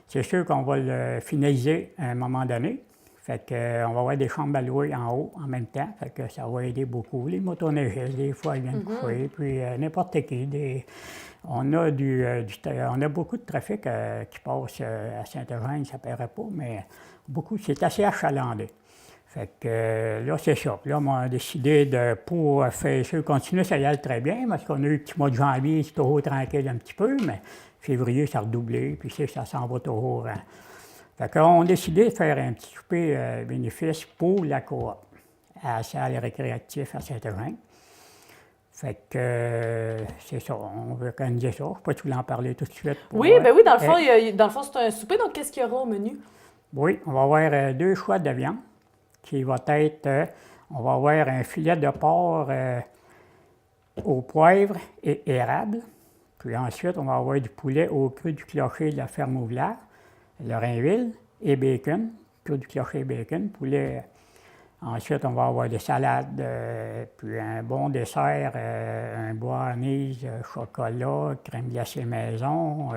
C'est sûr qu'on va le finaliser à un moment donné. Fait que, on va avoir des chambres à louer en haut en même temps. Fait que ça va aider beaucoup. Les motoneigistes, des fois, ils viennent coucher, puis n'importe qui. On a beaucoup de trafic qui passe à Saint-Eugène, ça ne paraît pas, mais beaucoup, c'est assez achalandé. Fait que là, c'est ça. Puis là, on a décidé pour faire ça, continuer, ça y allait très bien, parce qu'on a eu le petit mois de janvier, c'est toujours tranquille un petit peu, mais février, ça a redoublé, puis ça s'en va toujours. Hein. Fait qu'on a décidé de faire un petit souper bénéfice pour la coop à la salle récréative à Saint-Eugène. Fait que c'est ça, on veut organiser ça. Je ne sais pas si tu voulais en parler tout de suite. Oui, bien oui, dans le fond, c'est un souper, donc qu'est-ce qu'il y aura au menu? Oui, on va avoir 2 choix de viande. Qui va être, on va avoir un filet de porc au poivre et érable. Puis ensuite, on va avoir du poulet au cru du clocher de la ferme Ouvlard, Lorrainville, et bacon, cru du clocher et bacon, poulet. Ensuite, on va avoir des salades, puis un bon dessert, un brownies, chocolat, crème glacée maison.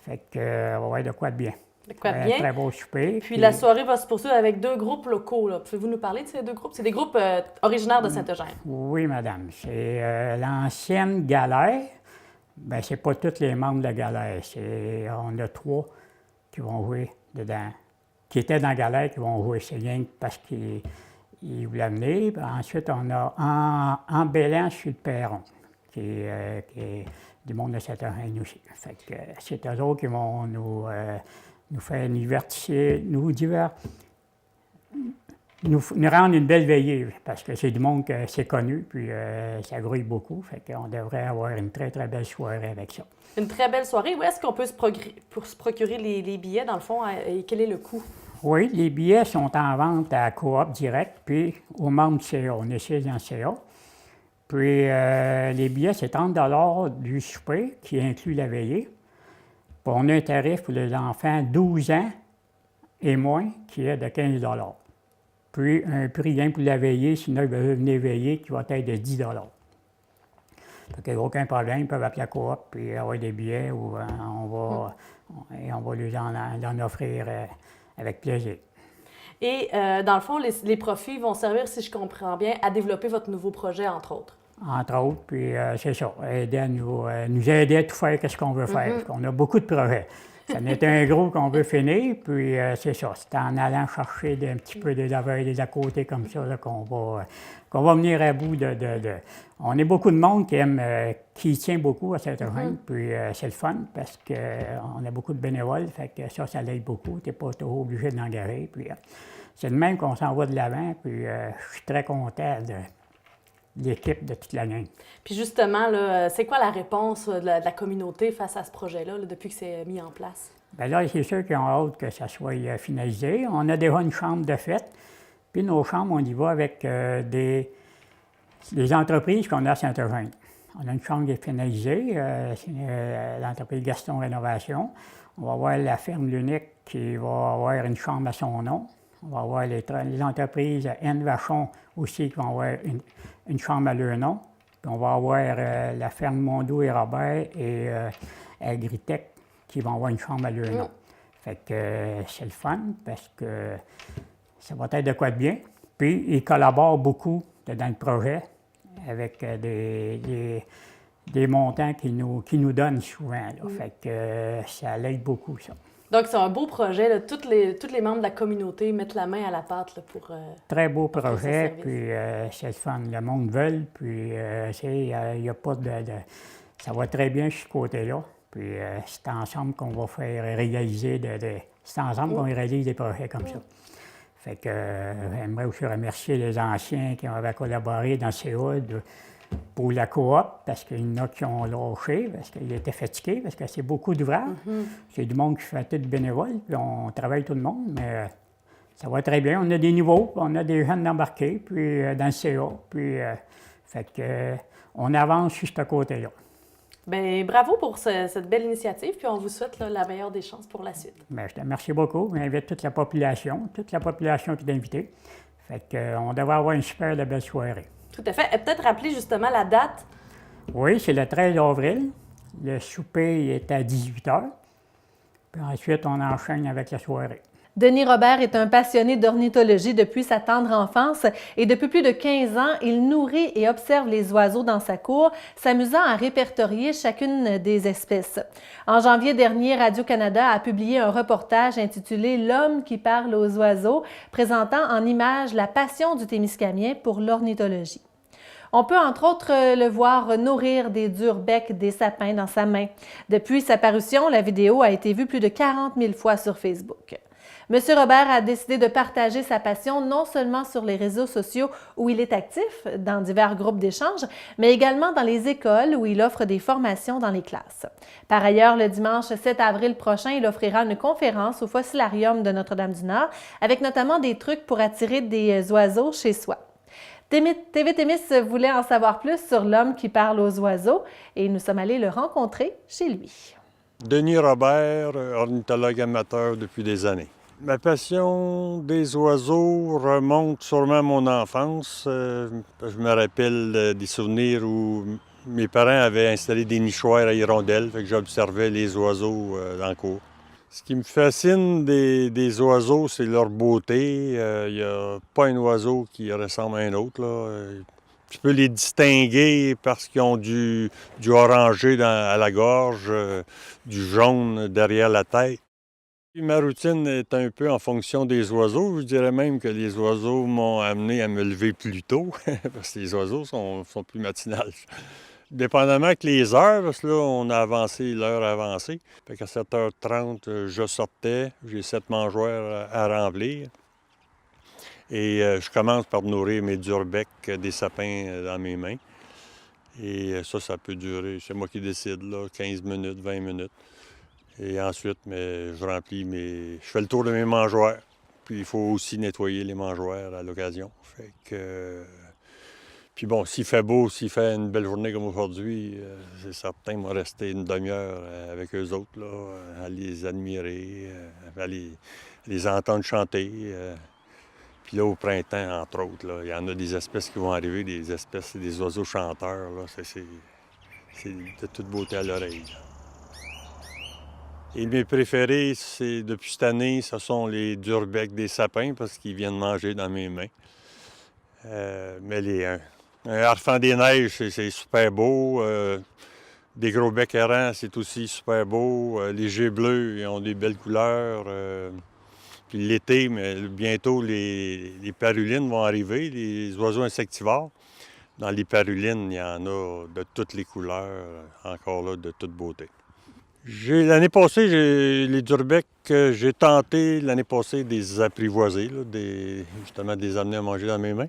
Fait qu'on va avoir de quoi de bien. De quoi de bien. Très beau souper. Puis la soirée va se poursuivre avec 2 groupes locaux. Là. Pouvez-vous nous parler de ces 2 groupes? C'est des groupes originaires de Saint-Eugène. Oui, madame. C'est l'ancienne Galère. Bien, c'est pas tous les membres de la Galère. On a 3 qui vont jouer dedans, qui étaient dans la Galère, qui vont jouer. C'est rien parce qu'ils voulaient venir. Puis ensuite, on a en Bélan sur le perron, qui est du monde de Saint-Eugène aussi. Fait que c'est eux autres qui vont nous faire nous rendre une belle veillée, parce que c'est du monde que c'est connu, puis ça grouille beaucoup, fait qu'on devrait avoir une très, très belle soirée avec ça. Une très belle soirée. Où est-ce qu'on peut se procurer les billets, dans le fond, et quel est le coût? Oui, les billets sont en vente à Coop direct, puis aux membres du CA. On est 6 dans le CA. Puis les billets, c'est 30 $ du souper, qui inclut la veillée. Puis on a un tarif pour les enfants 12 ans et moins, qui est de 15 $. Puis un prix rien pour la veillée, sinon ils veulent venir veiller, qui va être de 10 $. Fait qu'il n'y a aucun problème, ils peuvent appeler la coop puis avoir des billets ou on va lui en offrir avec plaisir. Et dans le fond, les profits vont servir, si je comprends bien, à développer votre nouveau projet, entre autres. Entre autres, puis c'est ça, aider à nous aider à tout faire ce qu'on veut faire, parce qu'on a beaucoup de projets. Ça en est un gros qu'on veut finir, puis c'est ça, c'est en allant chercher un petit peu des affaires des à côté comme ça là, qu'on va venir à bout de. On est beaucoup de monde qui tient beaucoup à Saint-Eugène, puis c'est le fun parce qu'on a beaucoup de bénévoles, fait que ça l'aide beaucoup, tu n'es pas trop obligé d'engager, puis c'est le même qu'on s'en va de l'avant, puis je suis très content de l'équipe de toute la gang. Puis justement, là, c'est quoi la réponse de la communauté face à ce projet-là, là, depuis que c'est mis en place? Bien là, c'est sûr qu'ils ont hâte que ça soit finalisé. On a déjà une chambre de fête. Puis nos chambres, on y va avec les entreprises qu'on a à Saint-Eugène. On a une chambre qui est finalisée, c'est l'entreprise Gaston Rénovation. On va avoir la ferme L'Unique qui va avoir une chambre à son nom. On va avoir les entreprises N. Vachon aussi qui vont avoir une chambre à leur nom. Puis on va avoir la ferme Mondou et Robert et Agritech qui vont avoir une chambre à leur nom. Fait que c'est le fun parce que ça va être de quoi de bien. Puis ils collaborent beaucoup dans le projet avec des montants qu'ils nous donnent souvent. Là. Fait que ça l'aide beaucoup, ça. Donc, c'est un beau projet. Là. Tous les membres de la communauté mettent la main à la pâte là, pour... Très beau projet, puis c'est le fun. Le monde veut, puis il n'y a pas de... Ça va très bien sur ce côté-là. Puis c'est ensemble qu'on va faire réaliser c'est ensemble qu'on réalise des projets comme ça. Fait que j'aimerais aussi remercier les anciens qui avaient collaboré dans CEOD pour la coop, parce qu'il y en a qui ont lâché, parce qu'ils étaient fatigués, parce que c'est beaucoup d'ouvrages. C'est du monde qui fait tout bénévole, puis on travaille tout le monde, mais ça va très bien. On a des niveaux, on a des jeunes embarqués, puis dans le CA, puis fait que on avance sur ce côté-là. Bien, bravo pour cette belle initiative, puis on vous souhaite là, la meilleure des chances pour la suite. Bien, je te remercie beaucoup. J'invite toute la population qui est invitée. Fait qu'on devrait avoir une super belle soirée. Tout à fait. Et peut-être rappeler justement la date. Oui, c'est le 13 avril. Le souper est à 18 h. Puis ensuite, on enchaîne avec la soirée. Denis Robert est un passionné d'ornithologie depuis sa tendre enfance et depuis plus de 15 ans, il nourrit et observe les oiseaux dans sa cour, s'amusant à répertorier chacune des espèces. En janvier dernier, Radio-Canada a publié un reportage intitulé « L'homme qui parle aux oiseaux », présentant en images la passion du Témiscamien pour l'ornithologie. On peut entre autres le voir nourrir des durs-becs des sapins dans sa main. Depuis sa parution, la vidéo a été vue plus de 40 000 fois sur Facebook. M. Robert a décidé de partager sa passion non seulement sur les réseaux sociaux où il est actif, dans divers groupes d'échange, mais également dans les écoles où il offre des formations dans les classes. Par ailleurs, le dimanche 7 avril prochain, il offrira une conférence au Fossilarium de Notre-Dame-du-Nord avec notamment des trucs pour attirer des oiseaux chez soi. TV Témis voulait en savoir plus sur l'homme qui parle aux oiseaux et nous sommes allés le rencontrer chez lui. Denis Robert, ornithologue amateur depuis des années. Ma passion des oiseaux remonte sûrement à mon enfance. Je me rappelle des souvenirs où mes parents avaient installé des nichoirs à hirondelles, fait que j'observais les oiseaux dans le cours. Ce qui me fascine des oiseaux, c'est leur beauté. Il n'y a pas un oiseau qui ressemble à un autre, là. Tu peux les distinguer parce qu'ils ont du orangé à la gorge, du jaune derrière la tête. Ma routine est un peu en fonction des oiseaux. Je dirais même que les oiseaux m'ont amené à me lever plus tôt, parce que les oiseaux sont plus matinales. Dépendamment que les heures, parce que là, on a avancé l'heure avancée. Fait qu'à 7h30, je sortais, j'ai 7 mangeoires à remplir. Et je commence par nourrir mes durs-becs des sapins dans mes mains. Et ça peut durer, c'est moi qui décide, là, 15 minutes, 20 minutes. Et ensuite, je fais le tour de mes mangeoires. Puis il faut aussi nettoyer les mangeoires à l'occasion. Puis bon, s'il fait beau, s'il fait une belle journée comme aujourd'hui, c'est certain qu'ils vont rester une demi-heure avec eux autres, là, à les admirer, à les entendre chanter. Puis là, au printemps, entre autres, là, il y en a des espèces qui vont arriver, des espèces, des oiseaux chanteurs. Là, c'est de toute beauté à l'oreille. Et mes préférés, depuis cette année, ce sont les durbecs des sapins parce qu'ils viennent manger dans mes mains. Mais un harfang des neiges, c'est super beau. Des gros becs errants, c'est aussi super beau. Les geais bleus, ils ont des belles couleurs. Puis l'été, mais bientôt, les parulines vont arriver, les oiseaux insectivores. Dans les parulines, il y en a de toutes les couleurs, encore là, de toute beauté. L'année passée, les durbecs, j'ai tenté l'année passée de les apprivoiser, là, justement de les amener à manger dans mes mains.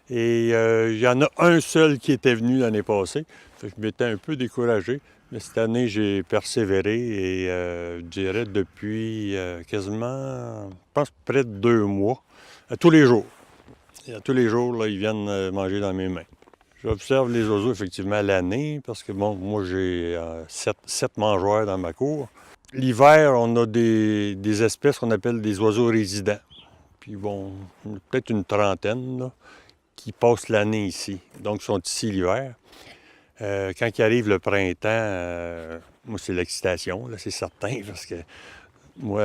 Et il y en a un seul qui était venu l'année passée. Fait que je m'étais un peu découragé. Mais cette année, j'ai persévéré et je dirais depuis quasiment, je pense, près de 2 mois, à tous les jours. Et à tous les jours, là, ils viennent manger dans mes mains. J'observe les oiseaux effectivement à l'année parce que, bon, moi, j'ai 7 mangeoires dans ma cour. L'hiver, on a des espèces qu'on appelle des oiseaux résidents. Puis, bon, peut-être une trentaine là, qui passent l'année ici. Donc, ils sont ici l'hiver. Quand il arrive le printemps, moi, c'est l'excitation, là, c'est certain, parce que moi,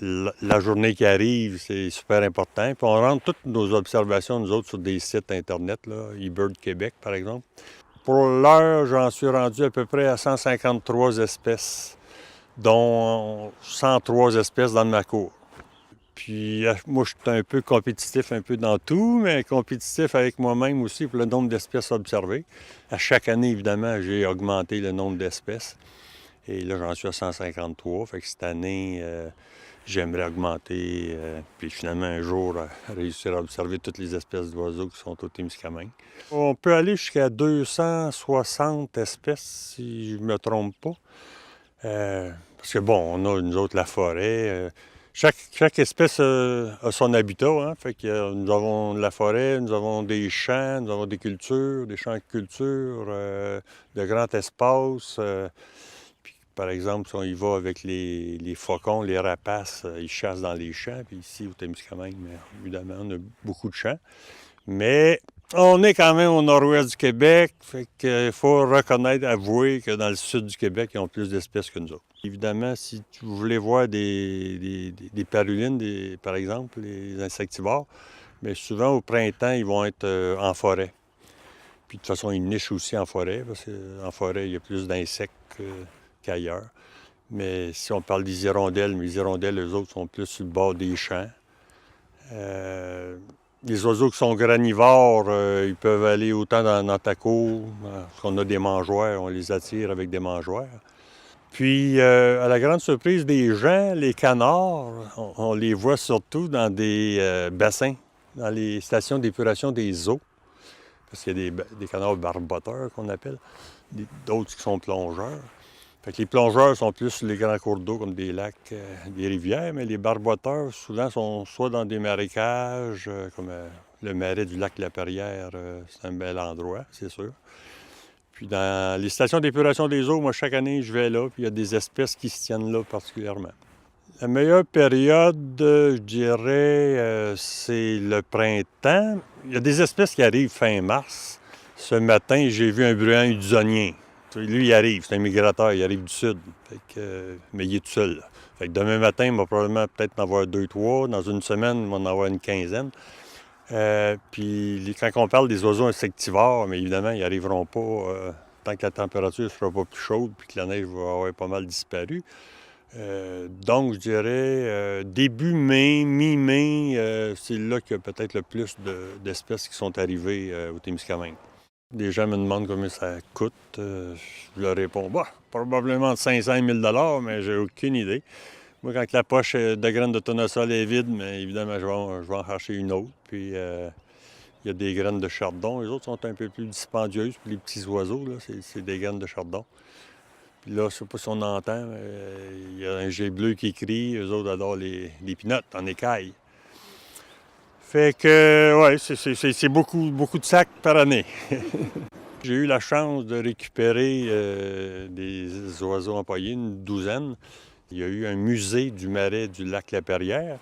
la journée qui arrive, c'est super important. Puis on rentre toutes nos observations, nous autres, sur des sites Internet, là, eBird Québec, par exemple. Pour l'heure, j'en suis rendu à peu près à 153 espèces, dont 103 espèces dans ma cour. Puis moi, je suis un peu compétitif un peu dans tout, mais compétitif avec moi-même aussi pour le nombre d'espèces observées. À chaque année, évidemment, j'ai augmenté le nombre d'espèces. Et là, j'en suis à 153. Fait que cette année, j'aimerais augmenter, puis finalement, un jour, réussir à observer toutes les espèces d'oiseaux qui sont au Témiscamingue. On peut aller jusqu'à 260 espèces, si je ne me trompe pas. Parce que, bon, on a, nous autres, la forêt. Chaque espèce a son habitat, hein? Fait que nous avons de la forêt, nous avons des champs, nous avons des cultures, des champs de culture, de grands espaces. Puis, par exemple, si on y va avec les faucons, les rapaces, ils chassent dans les champs. Puis ici, au Témiscamingue, évidemment, on a beaucoup de champs. Mais on est quand même au nord-ouest du Québec, fait qu'il faut reconnaître, avouer que dans le sud du Québec, ils ont plus d'espèces que nous autres. Évidemment, si vous voulez voir des parulines, par exemple, les insectivores, mais souvent au printemps, ils vont être en forêt. Puis de toute façon, ils nichent aussi en forêt, parce qu'en forêt, il y a plus d'insectes qu'ailleurs. Mais si on parle des hirondelles, les hirondelles, eux autres, sont plus sur le bord des champs. Les oiseaux qui sont granivores, ils peuvent aller autant dans ta cour, parce qu'on a des mangeoires, on les attire avec des mangeoires. Puis, à la grande surprise des gens, les canards, on les voit surtout dans des bassins, dans les stations d'épuration des eaux. Parce qu'il y a des canards barboteurs qu'on appelle, d'autres qui sont plongeurs. Fait que les plongeurs sont plus sur les grands cours d'eau comme des lacs, des rivières, mais les barboteurs, souvent, sont soit dans des marécages, comme le marais du lac La Perrière, c'est un bel endroit, c'est sûr. Puis dans les stations d'épuration des eaux, moi, chaque année, je vais là, puis il y a des espèces qui se tiennent là particulièrement. La meilleure période, je dirais, c'est le printemps. Il y a des espèces qui arrivent fin mars. Ce matin, j'ai vu un bruant udisonien. Lui, il arrive, c'est un migrateur, il arrive du sud, mais il est tout seul. Là. Fait que demain matin, il va probablement peut-être en avoir 2-3. Dans une semaine, il va en avoir une quinzaine. Puis quand on parle des oiseaux insectivores, mais évidemment, ils n'arriveront pas tant que la température ne sera pas plus chaude puis que la neige va avoir pas mal disparu. Donc, je dirais début mai, mi-mai, c'est là qu'il y a peut-être le plus d'espèces qui sont arrivées au Témiscamingue. Des gens me demandent combien ça coûte. Je leur réponds, probablement de 500 000 $, mais j'ai aucune idée. Moi, quand la poche de graines de tournesol est vide, mais évidemment, je vais en chercher une autre. Puis, il y a des graines de chardon. Les autres sont un peu plus dispendieuses. Puis les petits oiseaux, là, c'est des graines de chardon. Puis là, je ne sais pas si on entend, mais il y a un jet bleu qui crie. Eux autres adorent les pinottes en écaille. Fait que, ouais, c'est beaucoup de sacs par année. J'ai eu la chance de récupérer des oiseaux empaillés, une douzaine. Il y a eu un musée du marais du lac Lapierrière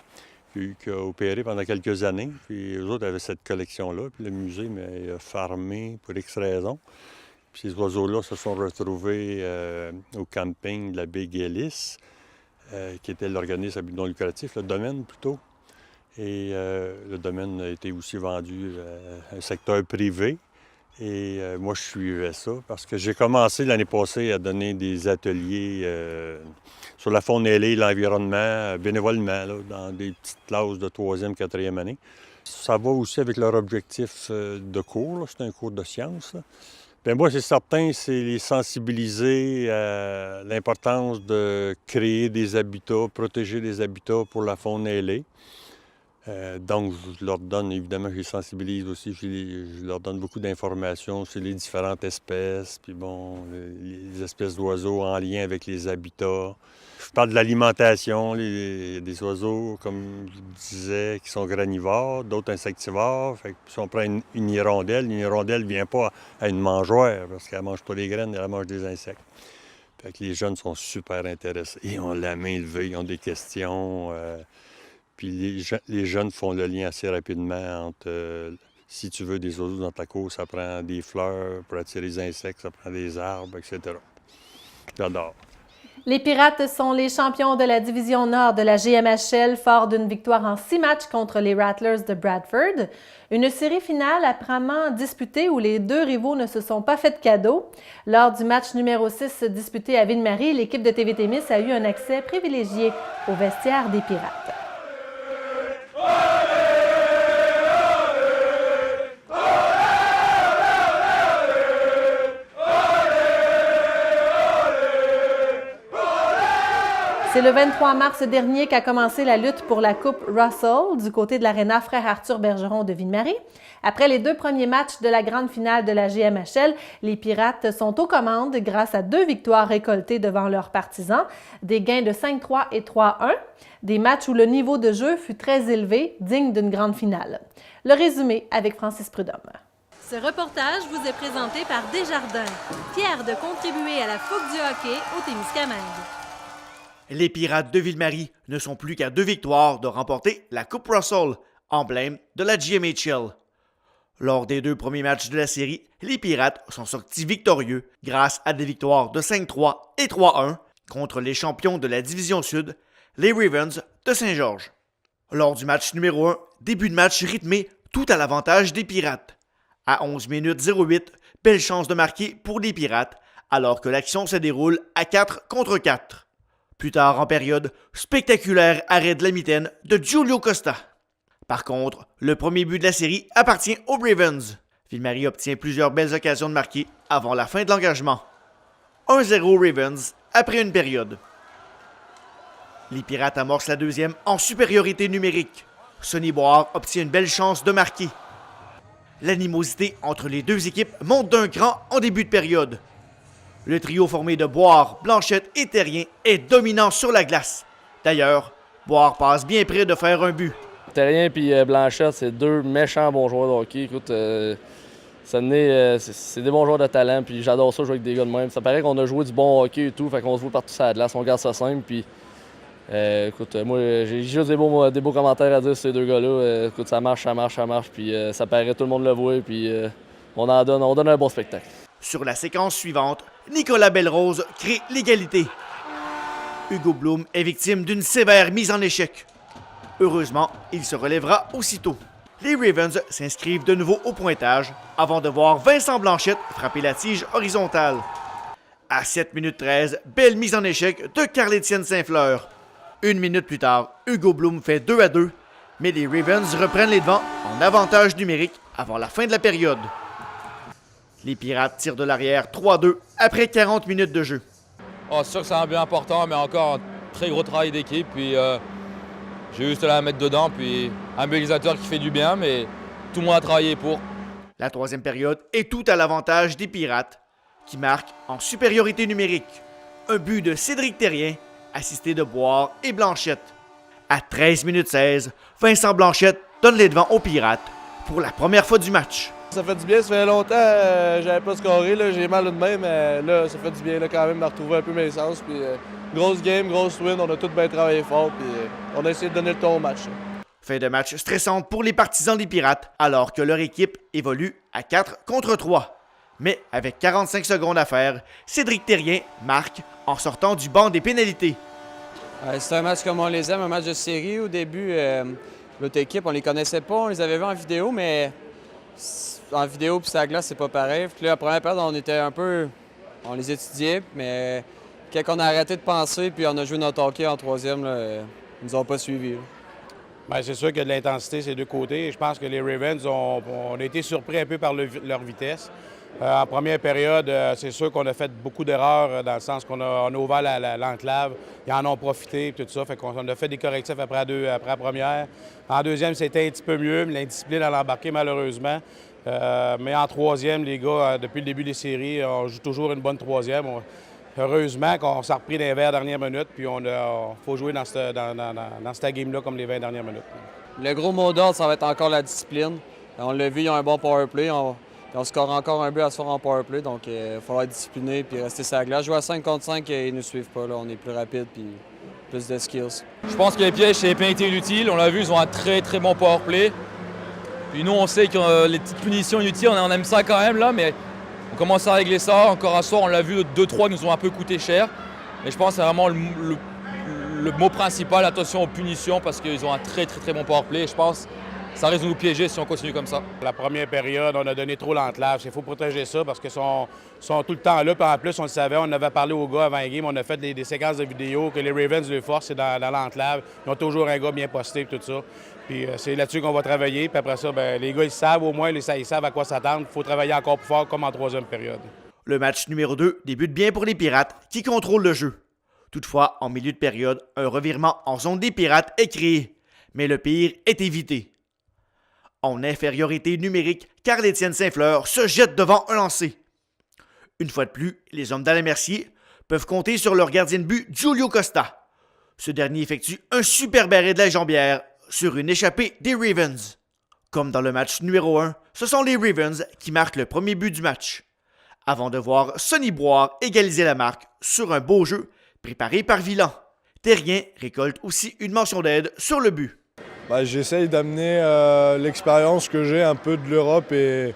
qui a opéré pendant quelques années. Puis eux autres avaient cette collection-là. Puis le musée m'a fermé pour X raisons. Puis ces oiseaux-là se sont retrouvés au camping de la baie Ellis, qui était l'organisme à but non lucratif, le domaine plutôt. Et le domaine a été aussi vendu à un secteur privé. Et moi, je suivais ça parce que j'ai commencé l'année passée à donner des ateliers sur la faune ailée et l'environnement, bénévolement, là, dans des petites classes de 3e, 4e année. Ça va aussi avec leur objectif de cours, là. C'est un cours de sciences. Bien, moi, c'est certain, c'est les sensibiliser à l'importance de créer des habitats, protéger des habitats pour la faune ailée. Donc, je leur donne, évidemment, je les sensibilise aussi, je leur donne beaucoup d'informations sur les différentes espèces, puis bon, les espèces d'oiseaux en lien avec les habitats. Je parle de l'alimentation, des oiseaux, comme je disais, qui sont granivores, d'autres insectivores. Fait que si on prend une hirondelle ne vient pas à une mangeoire, parce qu'elle ne mange pas les graines, elle mange des insectes. Fait que les jeunes sont super intéressés. Ils ont la main levée, ils ont des questions. Puis les jeunes font le lien assez rapidement entre, si tu veux des oiseaux dans ta cour, ça prend des fleurs, pour attirer les insectes, ça prend des arbres, etc. J'adore. Les Pirates sont les champions de la division nord de la GMHL, fort d'une victoire en 6 matchs contre les Rattlers de Bradford. Une série finale apparemment disputée où les deux rivaux ne se sont pas fait de cadeau. Lors du match numéro 6 disputé à Ville-Marie, l'équipe de TV Témis a eu un accès privilégié au vestiaire des Pirates. C'est le 23 mars dernier qu'a commencé la lutte pour la Coupe Russell du côté de l'aréna Frère Arthur Bergeron de Ville-Marie. Après les 2 premiers matchs de la grande finale de la GMHL, les Pirates sont aux commandes grâce à 2 victoires récoltées devant leurs partisans, des gains de 5-3 et 3-1, des matchs où le niveau de jeu fut très élevé, digne d'une grande finale. Le résumé avec Francis Prudhomme. Ce reportage vous est présenté par Desjardins, fier de contribuer à la fougue du hockey au Témiscamingue. Les Pirates de Ville-Marie ne sont plus qu'à 2 victoires de remporter la Coupe Russell, emblème de la GMHL. Lors des 2 premiers matchs de la série, les Pirates sont sortis victorieux grâce à des victoires de 5-3 et 3-1 contre les champions de la Division Sud, les Ravens de Saint-Georges. Lors du match numéro 1, début de match rythmé tout à l'avantage des Pirates. À 11 minutes 08, belle chance de marquer pour les Pirates alors que l'action se déroule à 4 contre 4. Plus tard en période, spectaculaire arrêt de la mitaine de Giulio Costa. Par contre, le premier but de la série appartient aux Ravens. Ville-Marie obtient plusieurs belles occasions de marquer avant la fin de l'engagement. 1-0 Ravens après une période. Les Pirates amorcent la deuxième en supériorité numérique. Sonny Boire obtient une belle chance de marquer. L'animosité entre les deux équipes monte d'un cran en début de période. Le trio formé de Boire, Blanchette et Terrien est dominant sur la glace. D'ailleurs, Boire passe bien près de faire un but. Terrien et Blanchette, c'est 2 méchants bons joueurs de hockey. Écoute, c'est des bons joueurs de talent, puis j'adore ça jouer avec des gars de même. Ça paraît qu'on a joué du bon hockey et tout, fait qu'on se voit partout sur la glace, on garde ça simple. Puis, écoute, moi, j'ai juste des beaux commentaires à dire sur ces 2 gars-là. Écoute, ça marche, puis ça paraît, tout le monde le voit, puis on donne un bon spectacle. Sur la séquence suivante, Nicolas Belrose crée l'égalité. Hugo Blum est victime d'une sévère mise en échec. Heureusement, il se relèvera aussitôt. Les Ravens s'inscrivent de nouveau au pointage avant de voir Vincent Blanchette frapper la tige horizontale. À 7 minutes 13, belle mise en échec de Carl-Étienne Saint-Fleur. 1 minute plus tard, Hugo Blum fait 2-2, mais les Ravens reprennent les devants en avantage numérique avant la fin de la période. Les Pirates tirent de l'arrière 3-2 après 40 minutes de jeu. Oh, c'est sûr que c'est un but important, mais encore un très gros travail d'équipe. Puis j'ai juste à la mettre dedans, puis un mobilisateur qui fait du bien, mais tout le monde a travaillé pour. La 3e période est tout à l'avantage des Pirates, qui marquent en supériorité numérique. Un but de Cédric Terrien, assisté de Boire et Blanchette. À 13 minutes 16, Vincent Blanchette donne les devants aux Pirates pour la première fois du match. Ça fait du bien, ça fait longtemps j'avais pas scoré, j'ai mal de main, mais là, ça fait du bien là, quand même de retrouver un peu mes sens. Puis, grosse game, grosse win, on a tous bien travaillé fort, puis on a essayé de donner le ton au match. Fin de match stressante pour les partisans des Pirates, alors que leur équipe évolue à 4 contre 3. Mais avec 45 secondes à faire, Cédric Thérien marque en sortant du banc des pénalités. C'est un match comme on les aime, un match de série. Au début, l'autre équipe, on les connaissait pas, on les avait vus en vidéo, mais en vidéo puis sur la glace, c'est pas pareil. Puis là, la première période, on les étudiait, mais quand on a arrêté de penser puis on a joué notre hockey en troisième, là, ils nous ont pas suivis. Bien, c'est sûr qu'il y a de l'intensité ces deux côtés. Je pense que les Ravens ont été surpris un peu par leur vitesse. En première période, c'est sûr qu'on a fait beaucoup d'erreurs dans le sens qu'on a ouvert l'enclave. Ils en ont profité et tout ça. Fait qu'on a fait des correctifs après la première. En deuxième, c'était un petit peu mieux. L'indiscipline à l'embarquer, malheureusement. Mais en troisième, les gars, depuis le début des séries, on joue toujours une bonne troisième. Heureusement qu'on s'est repris dans les 20 dernières minutes. Puis il faut jouer dans cette game-là comme les 20 dernières minutes. Le gros mot d'ordre, ça va être encore la discipline. On l'a vu, ils ont un bon power play. On score encore un but à ce soir en power play, donc il faudra être discipliné et rester sur la glace. Jouer à 5 contre 5, ils ne nous suivent pas. Là. On est plus rapide et plus de skills. Je pense que les pièges, c'est les pénalités inutiles. On l'a vu, ils ont un très très bon power play. Puis nous, on sait que les petites punitions inutiles, on aime ça quand même, là, mais on commence à régler ça. Encore un soir, on l'a vu, 2-3 nous ont un peu coûté cher. Mais je pense que c'est vraiment le mot principal, attention aux punitions, parce qu'ils ont un très très très bon power play. Je pense ça risque de nous piéger si on continue comme ça. La première période, on a donné trop l'enclave. Il faut protéger ça parce qu'ils sont tout le temps là. Puis en plus, on le savait, on avait parlé aux gars avant la game, on a fait des séquences de vidéos que les Ravens, le force, c'est dans l'enclave. Ils ont toujours un gars bien posté et tout ça. Puis c'est là-dessus qu'on va travailler. Puis après ça, les gars, ils savent au moins, ils savent à quoi s'attendre. Il faut travailler encore plus fort comme en troisième période. Le match numéro 2 débute bien pour les Pirates qui contrôlent le jeu. Toutefois, en milieu de période, un revirement en zone des Pirates est créé. Mais le pire est évité. En infériorité numérique, Carl-Étienne Saint-Fleur se jette devant un lancer. Une fois de plus, les hommes d'Alain Mercier peuvent compter sur leur gardien de but, Giulio Costa. Ce dernier effectue un superbe arrêt de la jambière sur une échappée des Ravens. Comme dans le match numéro 1, ce sont les Ravens qui marquent le premier but du match, avant de voir Sonny Boire égaliser la marque sur un beau jeu préparé par Villan. Thérien récolte aussi une mention d'aide sur le but. J'essaye d'amener l'expérience que j'ai un peu de l'Europe et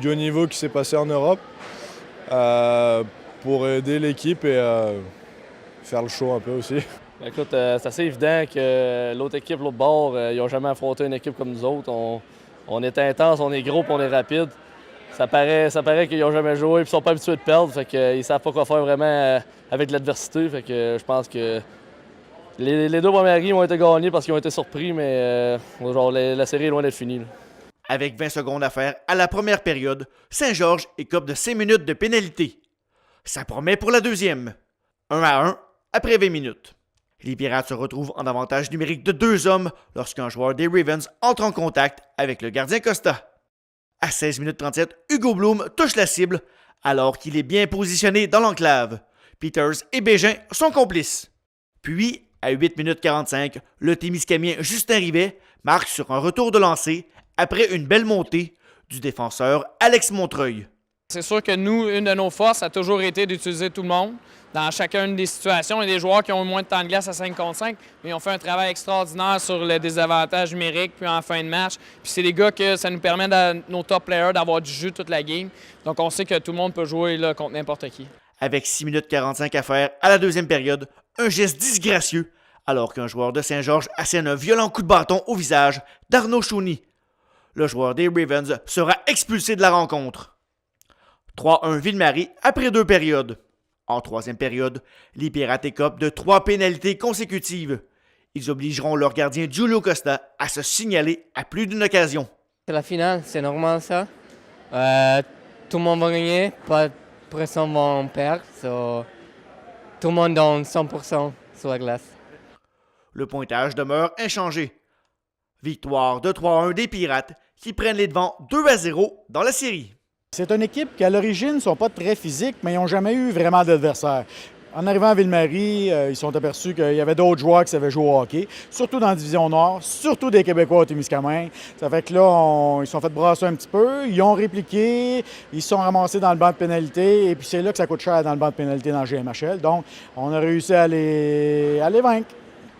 du haut niveau qui s'est passé en Europe pour aider l'équipe et faire le show un peu aussi. Écoute, c'est assez évident que l'autre équipe, l'autre bord, ils n'ont jamais affronté une équipe comme nous autres. On est intense, on est gros, on est rapide. Ça paraît qu'ils n'ont jamais joué et qu'ils ne sont pas habitués de perdre. Fait qu'ils ne savent pas quoi faire vraiment avec l'adversité. Fait que je pense que les deux premières games ont été gagnés parce qu'ils ont été surpris, mais la série est loin d'être finie. Là. Avec 20 secondes à faire à la première période, Saint-Georges écope de 5 minutes de pénalité. Ça promet pour la deuxième. 1-1 après 20 minutes. Les Pirates se retrouvent en avantage numérique de 2 hommes lorsqu'un joueur des Ravens entre en contact avec le gardien Costa. À 16 minutes 37, Hugo Bloom touche la cible alors qu'il est bien positionné dans l'enclave. Peters et Bégin sont complices. Puis, à 8 minutes 45, le Témiscamien Justin Rivet marque sur un retour de lancer après une belle montée du défenseur Alex Montreuil. C'est sûr que nous, une de nos forces a toujours été d'utiliser tout le monde. Dans chacune des situations, il y a des joueurs qui ont moins de temps de glace à 5 contre 5, mais ils ont fait un travail extraordinaire sur le désavantage numérique, puis en fin de match. Puis c'est des gars que ça nous permet, nos top players, d'avoir du jeu toute la game. Donc on sait que tout le monde peut jouer là, contre n'importe qui. Avec 6 minutes 45 à faire à la deuxième période, un geste disgracieux, alors qu'un joueur de Saint-Georges assène un violent coup de bâton au visage d'Arnaud Chouni. Le joueur des Ravens sera expulsé de la rencontre. 3-1 Ville-Marie après 2 périodes. En troisième période, les Pirates écopent de 3 pénalités consécutives. Ils obligeront leur gardien Giulio Costa à se signaler à plus d'une occasion. C'est la finale, c'est normal ça. Tout le monde va gagner, pas de pression va perdre. Tout le monde donne 100% sur la glace. Le pointage demeure inchangé. Victoire de 3-1 des Pirates qui prennent les devants 2-0 dans la série. C'est une équipe qui, à l'origine, ne sont pas très physiques, mais ils n'ont jamais eu vraiment d'adversaire. En arrivant à Ville-Marie, ils sont aperçus qu'il y avait d'autres joueurs qui savaient jouer au hockey, surtout dans la Division Nord, surtout des Québécois au Témiscamingue. Ça fait que là, ils se sont fait brasser un petit peu, ils ont répliqué, ils se sont ramassés dans le banc de pénalité, et puis c'est là que ça coûte cher dans le banc de pénalité dans le GMHL. Donc, on a réussi à les vaincre.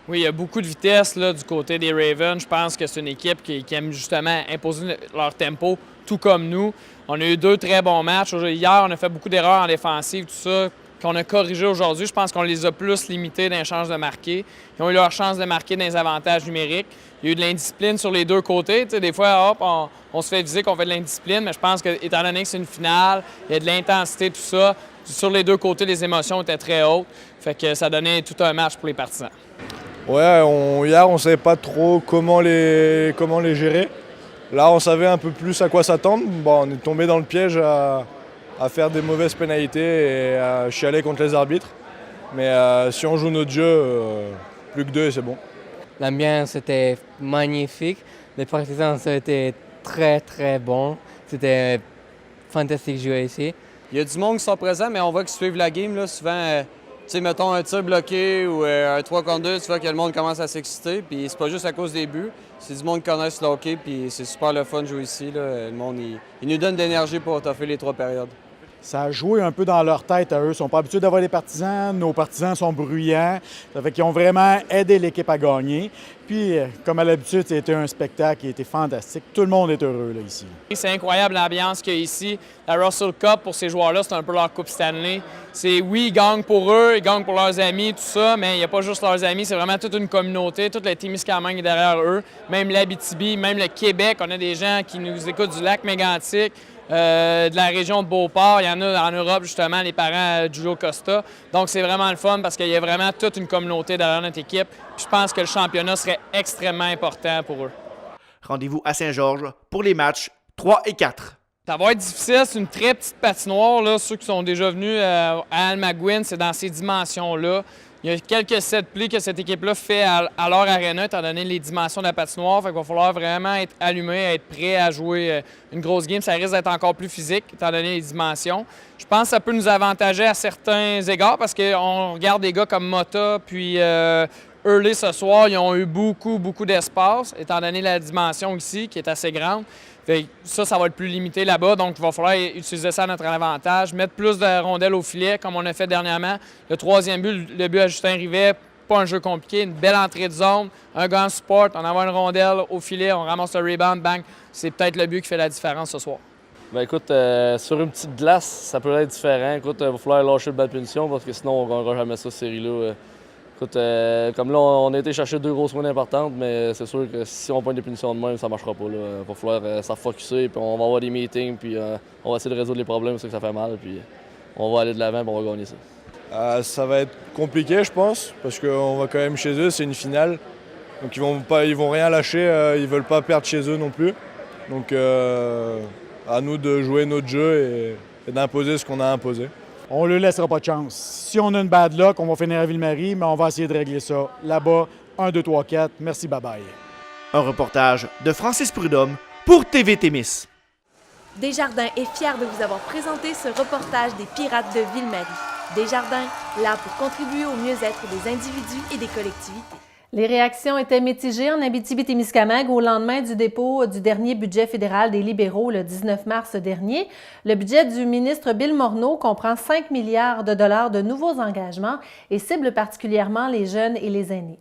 Oui, il y a beaucoup de vitesse là, du côté des Ravens. Je pense que c'est une équipe qui aime justement imposer leur tempo, tout comme nous. On a eu 2 très bons matchs. Hier, on a fait beaucoup d'erreurs en défensive, tout ça, qu'on a corrigé aujourd'hui. Je pense qu'on les a plus limités dans les chances de marquer. Ils ont eu leur chance de marquer dans les avantages numériques. Il y a eu de l'indiscipline sur les deux côtés. Tu sais, des fois, hop, on se fait viser qu'on fait de l'indiscipline, mais je pense que, étant donné que c'est une finale, il y a de l'intensité, tout ça. Sur les deux côtés, les émotions étaient très hautes. Fait que ça donnait tout un match pour les partisans. Ouais, hier, on ne savait pas trop comment les gérer. Là, on savait un peu plus à quoi s'attendre. Bon, on est tombé dans le piège à faire des mauvaises pénalités et à chialer contre les arbitres. Mais si on joue notre jeu, plus que 2 et c'est bon. L'ambiance était magnifique. Les partisans ont été très, très bons. C'était fantastique de jouer ici. Il y a du monde qui sont présents, mais on voit qu'ils suivent la game. Là, souvent, tu sais, mettons un tir bloqué ou un 3 contre 2, tu vois que le monde commence à s'exciter. Puis c'est pas juste à cause des buts. C'est du monde qui connaît le hockey, puis c'est super le fun de jouer ici. Là. Le monde, il nous donne de l'énergie pour toffer les 3 périodes. Ça a joué un peu dans leur tête à eux. Ils ne sont pas habitués d'avoir des partisans. Nos partisans sont bruyants. Ça fait qu'ils ont vraiment aidé l'équipe à gagner. Puis, comme à l'habitude, c'était un spectacle qui était fantastique. Tout le monde est heureux là, ici. C'est incroyable l'ambiance qu'il y a ici. La Russell Cup, pour ces joueurs-là, c'est un peu leur Coupe Stanley. Oui, ils gagnent pour eux, ils gagnent pour leurs amis, tout ça, mais il n'y a pas juste leurs amis, c'est vraiment toute une communauté. Toute la Témiscamingue est derrière eux. Même l'Abitibi, même le Québec. On a des gens qui nous écoutent du lac Mégantic. De la région de Beauport. Il y en a en Europe, justement, les parents de Julio Costa. Donc, c'est vraiment le fun parce qu'il y a vraiment toute une communauté derrière notre équipe. Puis je pense que le championnat serait extrêmement important pour eux. Rendez-vous à Saint-Georges pour les matchs 3 et 4. Ça va être difficile. C'est une très petite patinoire. Là. Ceux qui sont déjà venus à Almaguin, c'est dans ces dimensions-là. Il y a quelques set plays que cette équipe-là fait à leur aréna, étant donné les dimensions de la patinoire. Fait qu'il va falloir vraiment être allumé, être prêt à jouer une grosse game. Ça risque d'être encore plus physique, étant donné les dimensions. Je pense que ça peut nous avantager à certains égards parce qu'on regarde des gars comme Mota puis Hurley ce soir, ils ont eu beaucoup d'espace, étant donné la dimension ici qui est assez grande. Ça va être plus limité là-bas, donc il va falloir utiliser ça à notre avantage, mettre plus de rondelles au filet, comme on a fait dernièrement. Le 3e but, le but à Justin Rivet, pas un jeu compliqué, une belle entrée de zone, un gars en support, on envoie une rondelle au filet, on ramasse le rebound, bang. C'est peut-être le but qui fait la différence ce soir. Bien, écoute, sur une petite glace, ça peut être différent. Écoute, il va falloir lâcher le bal de punition parce que sinon, on ne gagnera jamais ça, cette série-là. Écoute, comme là, on a été chercher 2 grosses wins importantes, mais c'est sûr que si on pointe des punitions de même, ça ne marchera pas. Il va falloir s'en focusser, puis on va avoir des meetings, puis on va essayer de résoudre les problèmes, c'est que ça fait mal, puis on va aller de l'avant, puis on va gagner ça. Ça va être compliqué, je pense, parce qu'on va quand même chez eux, c'est une finale. Donc ils vont rien lâcher, ils veulent pas perdre chez eux non plus. Donc à nous de jouer notre jeu et d'imposer ce qu'on a imposé. On ne leur laissera pas de chance. Si on a une bad luck, on va finir à Ville-Marie, mais on va essayer de régler ça. Là-bas, 1, 2, 3, 4. Merci, bye-bye. Un reportage de Francis Prudhomme pour TV Témis. Desjardins est fier de vous avoir présenté ce reportage des Pirates de Ville-Marie. Desjardins, là pour contribuer au mieux-être des individus et des collectivités. Les réactions étaient mitigées en Abitibi-Témiscamingue au lendemain du dépôt du dernier budget fédéral des libéraux le 19 mars dernier. Le budget du ministre Bill Morneau comprend 5 milliards de dollars de nouveaux engagements et cible particulièrement les jeunes et les aînés.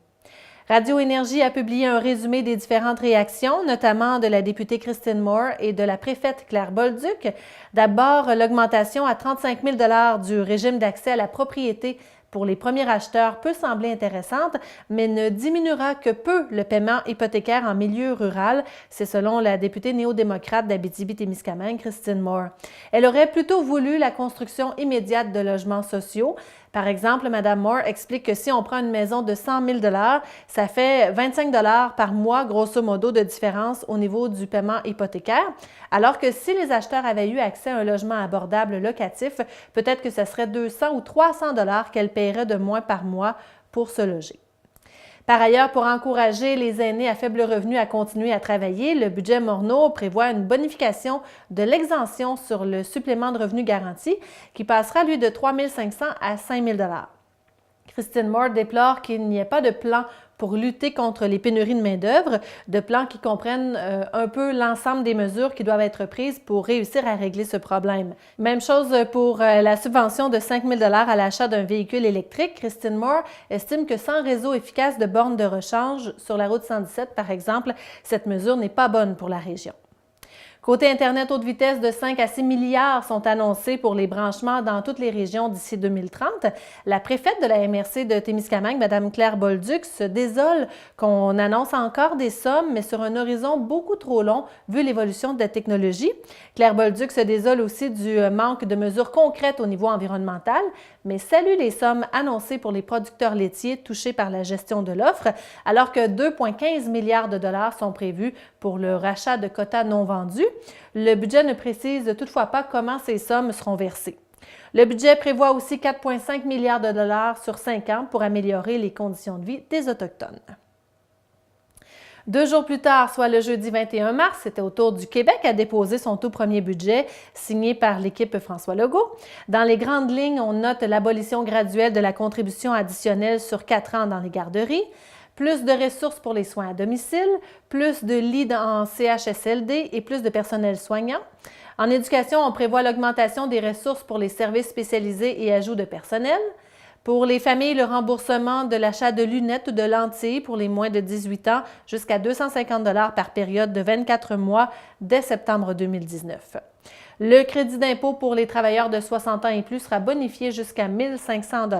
Radio Énergie a publié un résumé des différentes réactions, notamment de la députée Christine Moore et de la préfète Claire Bolduc. D'abord, l'augmentation à 35 000 $ du régime d'accès à la propriété pour les premiers acheteurs peut sembler intéressante, mais ne diminuera que peu le paiement hypothécaire en milieu rural. C'est selon la députée néo-démocrate d'Abitibi-Témiscamingue, Christine Moore. Elle aurait plutôt voulu la construction immédiate de logements sociaux. Par exemple, Mme Moore explique que si on prend une maison de 100 000 $, ça fait 25 $ par mois, grosso modo, de différence au niveau du paiement hypothécaire, alors que si les acheteurs avaient eu accès à un logement abordable locatif, peut-être que ce serait 200 ou 300 $ qu'elles paieraient de moins par mois pour se loger. Par ailleurs, pour encourager les aînés à faible revenu à continuer à travailler, le budget Morneau prévoit une bonification de l'exemption sur le supplément de revenu garanti qui passera, lui, de 3 500 à 5 000 $. Christine Moore déplore qu'il n'y ait pas de plan pour lutter contre les pénuries de main-d'œuvre, de plans qui comprennent un peu l'ensemble des mesures qui doivent être prises pour réussir à régler ce problème. Même chose pour la subvention de 5 000 $ à l'achat d'un véhicule électrique. Christine Moore estime que sans réseau efficace de bornes de rechange sur la route 117, par exemple, cette mesure n'est pas bonne pour la région. Côté Internet haute vitesse, de 5 à 6 milliards sont annoncés pour les branchements dans toutes les régions d'ici 2030. La préfète de la MRC de Témiscamingue, Mme Claire Bolduc, se désole qu'on annonce encore des sommes, mais sur un horizon beaucoup trop long vu l'évolution de la technologie. Claire Bolduc se désole aussi du manque de mesures concrètes au niveau environnemental, mais salue les sommes annoncées pour les producteurs laitiers touchés par la gestion de l'offre, alors que 2,15 milliards de dollars sont prévus pour le rachat de quotas non vendus. Le budget ne précise toutefois pas comment ces sommes seront versées. Le budget prévoit aussi 4,5 milliards de dollars sur 5 ans pour améliorer les conditions de vie des Autochtones. 2 jours plus tard, soit le jeudi 21 mars, c'était au tour du Québec à déposer son tout premier budget, signé par l'équipe François Legault. Dans les grandes lignes, on note l'abolition graduelle de la contribution additionnelle sur 4 ans dans les garderies, plus de ressources pour les soins à domicile, plus de lits en CHSLD et plus de personnel soignant. En éducation, on prévoit l'augmentation des ressources pour les services spécialisés et ajout de personnel. Pour les familles, le remboursement de l'achat de lunettes ou de lentilles pour les moins de 18 ans jusqu'à 250 $ par période de 24 mois dès septembre 2019. Le crédit d'impôt pour les travailleurs de 60 ans et plus sera bonifié jusqu'à 1 500 $.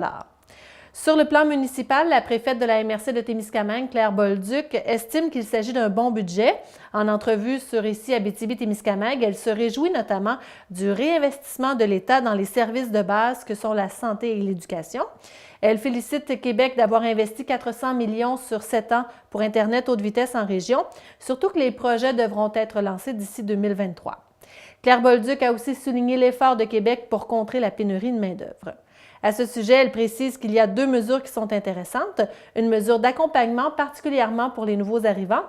Sur le plan municipal, la préfète de la MRC de Témiscamingue, Claire Bolduc, estime qu'il s'agit d'un bon budget. En entrevue sur Ici Abitibi-Témiscamingue, elle se réjouit notamment du réinvestissement de l'État dans les services de base que sont la santé et l'éducation. Elle félicite Québec d'avoir investi 400 millions sur 7 ans pour Internet haute vitesse en région, surtout que les projets devront être lancés d'ici 2023. Claire Bolduc a aussi souligné l'effort de Québec pour contrer la pénurie de main-d'œuvre. À ce sujet, elle précise qu'il y a 2 mesures qui sont intéressantes. Une mesure d'accompagnement, particulièrement pour les nouveaux arrivants,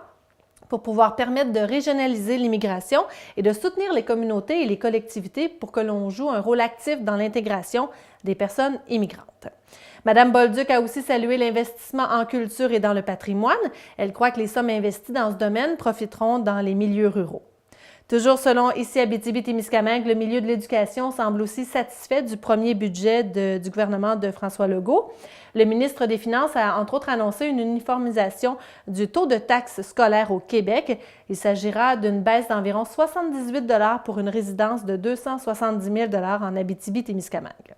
pour pouvoir permettre de régionaliser l'immigration et de soutenir les communautés et les collectivités pour que l'on joue un rôle actif dans l'intégration des personnes immigrantes. Mme Bolduc a aussi salué l'investissement en culture et dans le patrimoine. Elle croit que les sommes investies dans ce domaine profiteront dans les milieux ruraux. Toujours selon Ici Abitibi-Témiscamingue, le milieu de l'éducation semble aussi satisfait du premier budget du gouvernement de François Legault. Le ministre des Finances a entre autres annoncé une uniformisation du taux de taxe scolaire au Québec. Il s'agira d'une baisse d'environ 78 $ pour une résidence de 270 000 $ en Abitibi-Témiscamingue.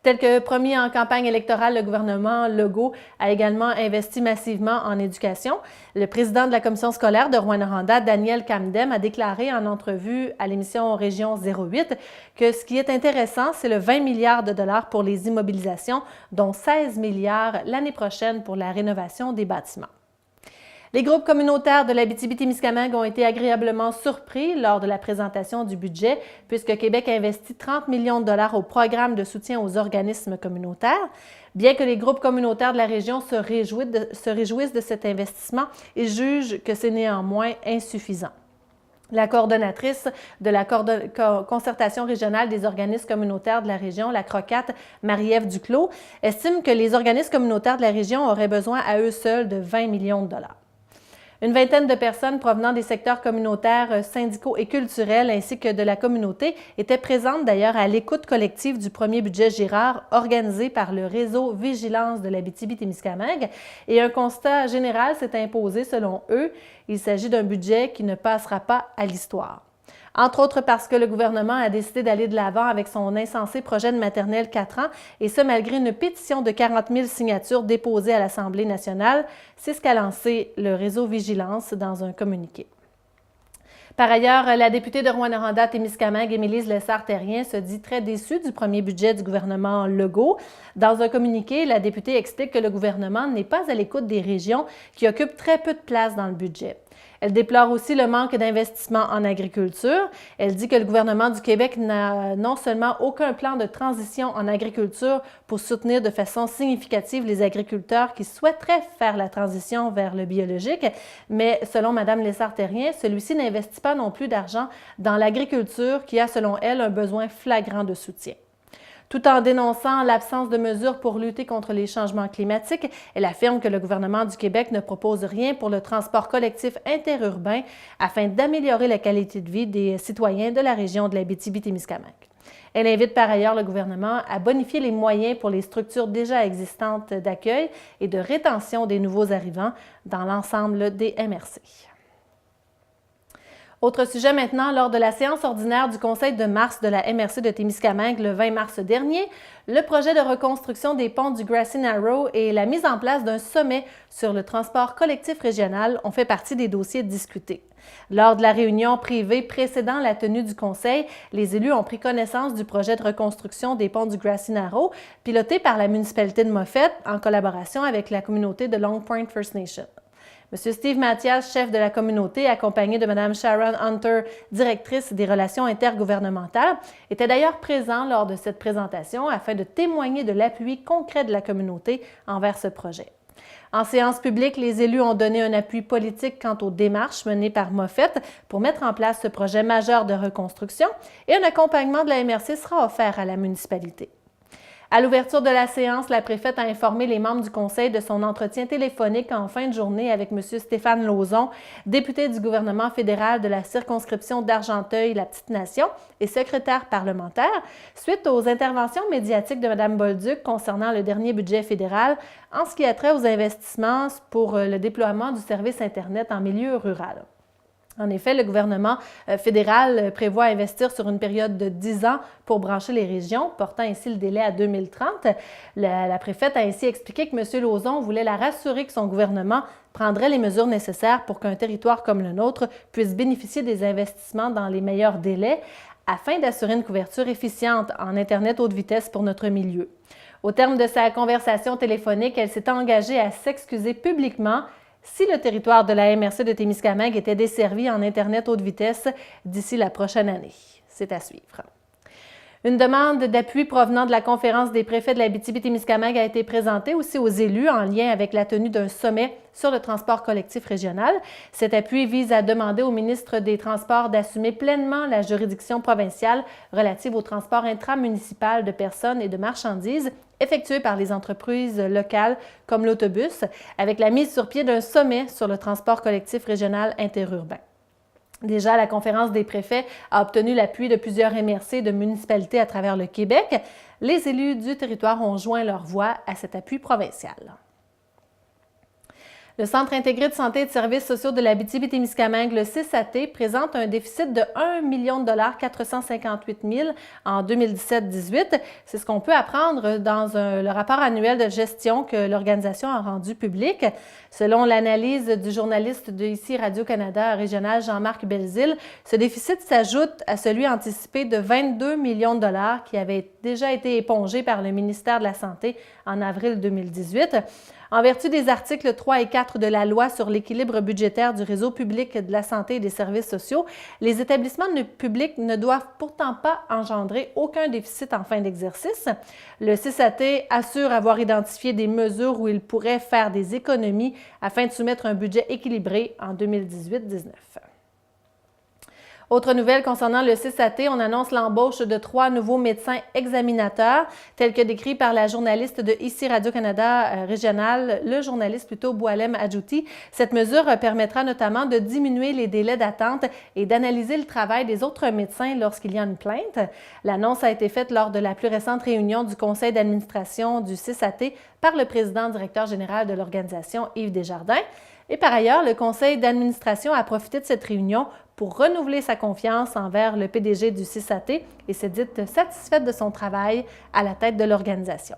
Tel que promis en campagne électorale, le gouvernement Legault a également investi massivement en éducation. Le président de la commission scolaire de Rouyn-Noranda, Daniel Camdem, a déclaré en entrevue à l'émission Région 08 que ce qui est intéressant, c'est le 20 milliards de dollars pour les immobilisations, dont 16 milliards l'année prochaine pour la rénovation des bâtiments. Les groupes communautaires de l'Abitibi-Témiscamingue ont été agréablement surpris lors de la présentation du budget, puisque Québec a investi 30 millions de dollars au programme de soutien aux organismes communautaires. Bien que les groupes communautaires de la région se réjouissent de cet investissement, ils jugent que c'est néanmoins insuffisant. La coordonnatrice de la concertation régionale des organismes communautaires de la région, la CROCAT, Marie-Ève Duclos, estime que les organismes communautaires de la région auraient besoin à eux seuls de 20 millions de dollars. Une vingtaine de personnes provenant des secteurs communautaires, syndicaux et culturels ainsi que de la communauté étaient présentes d'ailleurs à l'écoute collective du premier budget Girard organisé par le réseau Vigilance de l'Abitibi-Témiscamingue et un constat général s'est imposé selon eux. Il s'agit d'un budget qui ne passera pas à l'histoire. Entre autres parce que le gouvernement a décidé d'aller de l'avant avec son insensé projet de maternelle 4 ans, et ce malgré une pétition de 40 000 signatures déposées à l'Assemblée nationale. C'est ce qu'a lancé le réseau Vigilance dans un communiqué. Par ailleurs, la députée de Rouyn-Noranda-Témiscamingue, Émilise Lessard-Terrien, se dit très déçue du premier budget du gouvernement Legault. Dans un communiqué, la députée explique que le gouvernement n'est pas à l'écoute des régions qui occupent très peu de place dans le budget. Elle déplore aussi le manque d'investissement en agriculture. Elle dit que le gouvernement du Québec n'a non seulement aucun plan de transition en agriculture pour soutenir de façon significative les agriculteurs qui souhaiteraient faire la transition vers le biologique, mais selon Mme Lessard-Terrien, celui-ci n'investit pas non plus d'argent dans l'agriculture qui a, selon elle, un besoin flagrant de soutien. Tout en dénonçant l'absence de mesures pour lutter contre les changements climatiques, elle affirme que le gouvernement du Québec ne propose rien pour le transport collectif interurbain afin d'améliorer la qualité de vie des citoyens de la région de l'Abitibi-Témiscamingue. Elle invite par ailleurs le gouvernement à bonifier les moyens pour les structures déjà existantes d'accueil et de rétention des nouveaux arrivants dans l'ensemble des MRC. Autre sujet maintenant, lors de la séance ordinaire du Conseil de mars de la MRC de Témiscamingue le 20 mars dernier, le projet de reconstruction des ponts du Grassy Narrow et la mise en place d'un sommet sur le transport collectif régional ont fait partie des dossiers discutés. Lors de la réunion privée précédant la tenue du Conseil, les élus ont pris connaissance du projet de reconstruction des ponts du Grassy Narrow, piloté par la municipalité de Moffett en collaboration avec la communauté de Long Point First Nation. M. Steve Mathias, chef de la communauté, accompagné de Mme Sharon Hunter, directrice des relations intergouvernementales, était d'ailleurs présent lors de cette présentation afin de témoigner de l'appui concret de la communauté envers ce projet. En séance publique, les élus ont donné un appui politique quant aux démarches menées par Moffett pour mettre en place ce projet majeur de reconstruction et un accompagnement de la MRC sera offert à la municipalité. À l'ouverture de la séance, la préfète a informé les membres du conseil de son entretien téléphonique en fin de journée avec M. Stéphane Lauzon, député du gouvernement fédéral de la circonscription d'Argenteuil-La-Petite-Nation et secrétaire parlementaire, suite aux interventions médiatiques de Mme Bolduc concernant le dernier budget fédéral en ce qui a trait aux investissements pour le déploiement du service Internet en milieu rural. En effet, le gouvernement fédéral prévoit investir sur une période de 10 ans pour brancher les régions, portant ainsi le délai à 2030. La préfète a ainsi expliqué que M. Lauzon voulait la rassurer que son gouvernement prendrait les mesures nécessaires pour qu'un territoire comme le nôtre puisse bénéficier des investissements dans les meilleurs délais afin d'assurer une couverture efficiente en Internet haute vitesse pour notre milieu. Au terme de sa conversation téléphonique, elle s'est engagée à s'excuser publiquement si le territoire de la MRC de Témiscamingue était desservi en Internet haute vitesse d'ici la prochaine année. C'est à suivre. Une demande d'appui provenant de la Conférence des préfets de l'Abitibi-Témiscamingue a été présentée aussi aux élus en lien avec la tenue d'un sommet sur le transport collectif régional. Cet appui vise à demander au ministre des Transports d'assumer pleinement la juridiction provinciale relative au transport intramunicipal de personnes et de marchandises effectué par les entreprises locales comme l'autobus, avec la mise sur pied d'un sommet sur le transport collectif régional interurbain. Déjà, la Conférence des préfets a obtenu l'appui de plusieurs MRC de municipalités à travers le Québec. Les élus du territoire ont joint leur voix à cet appui provincial. Le Centre intégré de santé et de services sociaux de l'Abitibi-Témiscamingue, le CISAT, présente un déficit de 1 458 000 en 2017-18. C'est ce qu'on peut apprendre dans le rapport annuel de gestion que l'organisation a rendu public. Selon l'analyse du journaliste de ici Radio-Canada régional Jean-Marc Belzile, ce déficit s'ajoute à celui anticipé de 22 millions de dollars qui avait déjà été épongé par le ministère de la Santé en avril 2018. En vertu des articles 3 et 4 de la Loi sur l'équilibre budgétaire du réseau public de la santé et des services sociaux, les établissements publics ne doivent pourtant pas engendrer aucun déficit en fin d'exercice. Le CISAT assure avoir identifié des mesures où il pourrait faire des économies afin de soumettre un budget équilibré en 2018-19. Autre nouvelle concernant le CISAT, on annonce l'embauche de 3 nouveaux médecins examinateurs, tels que décrits par la journaliste de ici Radio-Canada régional, le journaliste plutôt Boualem Adjouti. Cette mesure permettra notamment de diminuer les délais d'attente et d'analyser le travail des autres médecins lorsqu'il y a une plainte. L'annonce a été faite lors de la plus récente réunion du conseil d'administration du CISAT par le président-directeur général de l'organisation, Yves Desjardins. Et par ailleurs, le conseil d'administration a profité de cette réunion pour renouveler sa confiance envers le PDG du CISAT et s'est dite satisfaite de son travail à la tête de l'organisation.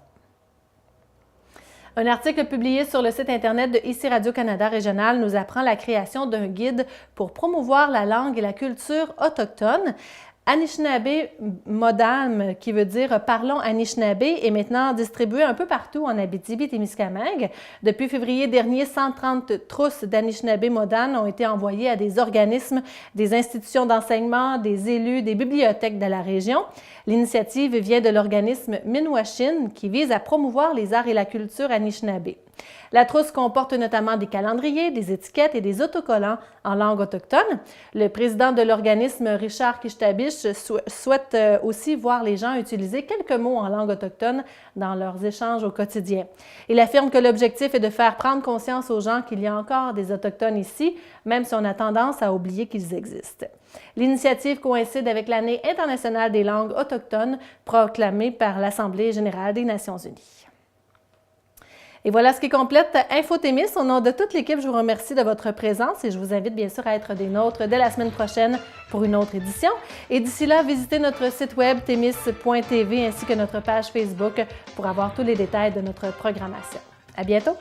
Un article publié sur le site Internet de ici Radio-Canada régional nous apprend la création d'un guide pour promouvoir la langue et la culture autochtone. Anishinaabe Modam, qui veut dire « Parlons Anishinaabe », est maintenant distribué un peu partout en Abitibi-Témiscamingue. Depuis février dernier, 130 trousses d'Anishinaabe Modam ont été envoyées à des organismes, des institutions d'enseignement, des élus, des bibliothèques de la région. L'initiative vient de l'organisme Minwashin, qui vise à promouvoir les arts et la culture Anishinaabe. La trousse comporte notamment des calendriers, des étiquettes et des autocollants en langue autochtone. Le président de l'organisme, Richard Kishtabich, souhaite aussi voir les gens utiliser quelques mots en langue autochtone dans leurs échanges au quotidien. Il affirme que l'objectif est de faire prendre conscience aux gens qu'il y a encore des Autochtones ici, même si on a tendance à oublier qu'ils existent. L'initiative coïncide avec l'Année internationale des langues autochtones proclamée par l'Assemblée générale des Nations unies. Et voilà ce qui complète Info-Témis. Au nom de toute l'équipe, je vous remercie de votre présence et je vous invite bien sûr à être des nôtres dès la semaine prochaine pour une autre édition. Et d'ici là, visitez notre site web témis.tv ainsi que notre page Facebook pour avoir tous les détails de notre programmation. À bientôt!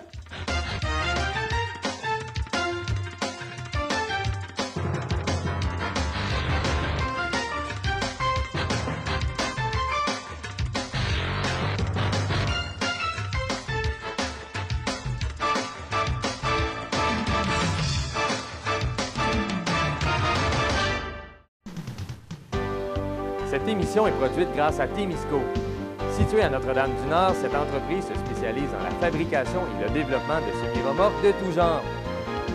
Cette émission est produite grâce à Témisco. Située à Notre-Dame-du-Nord, cette entreprise se spécialise dans la fabrication et le développement de semi-remorques de tout genre.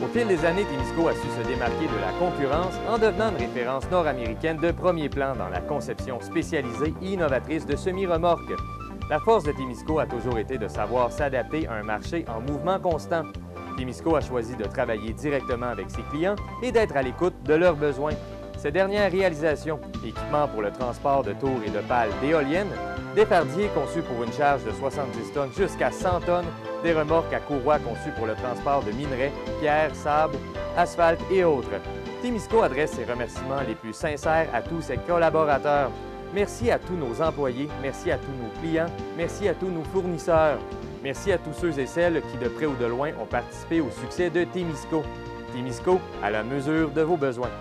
Au fil des années, Témisco a su se démarquer de la concurrence en devenant une référence nord-américaine de premier plan dans la conception spécialisée et innovatrice de semi-remorques. La force de Témisco a toujours été de savoir s'adapter à un marché en mouvement constant. Témisco a choisi de travailler directement avec ses clients et d'être à l'écoute de leurs besoins. Ces dernières réalisations, équipements pour le transport de tours et de pales d'éoliennes, des fardiers conçus pour une charge de 70 tonnes jusqu'à 100 tonnes, des remorques à courroie conçues pour le transport de minerais, pierres, sable, asphalte et autres. Témisco adresse ses remerciements les plus sincères à tous ses collaborateurs. Merci à tous nos employés, merci à tous nos clients, merci à tous nos fournisseurs. Merci à tous ceux et celles qui, de près ou de loin, ont participé au succès de Témisco. Témisco, à la mesure de vos besoins.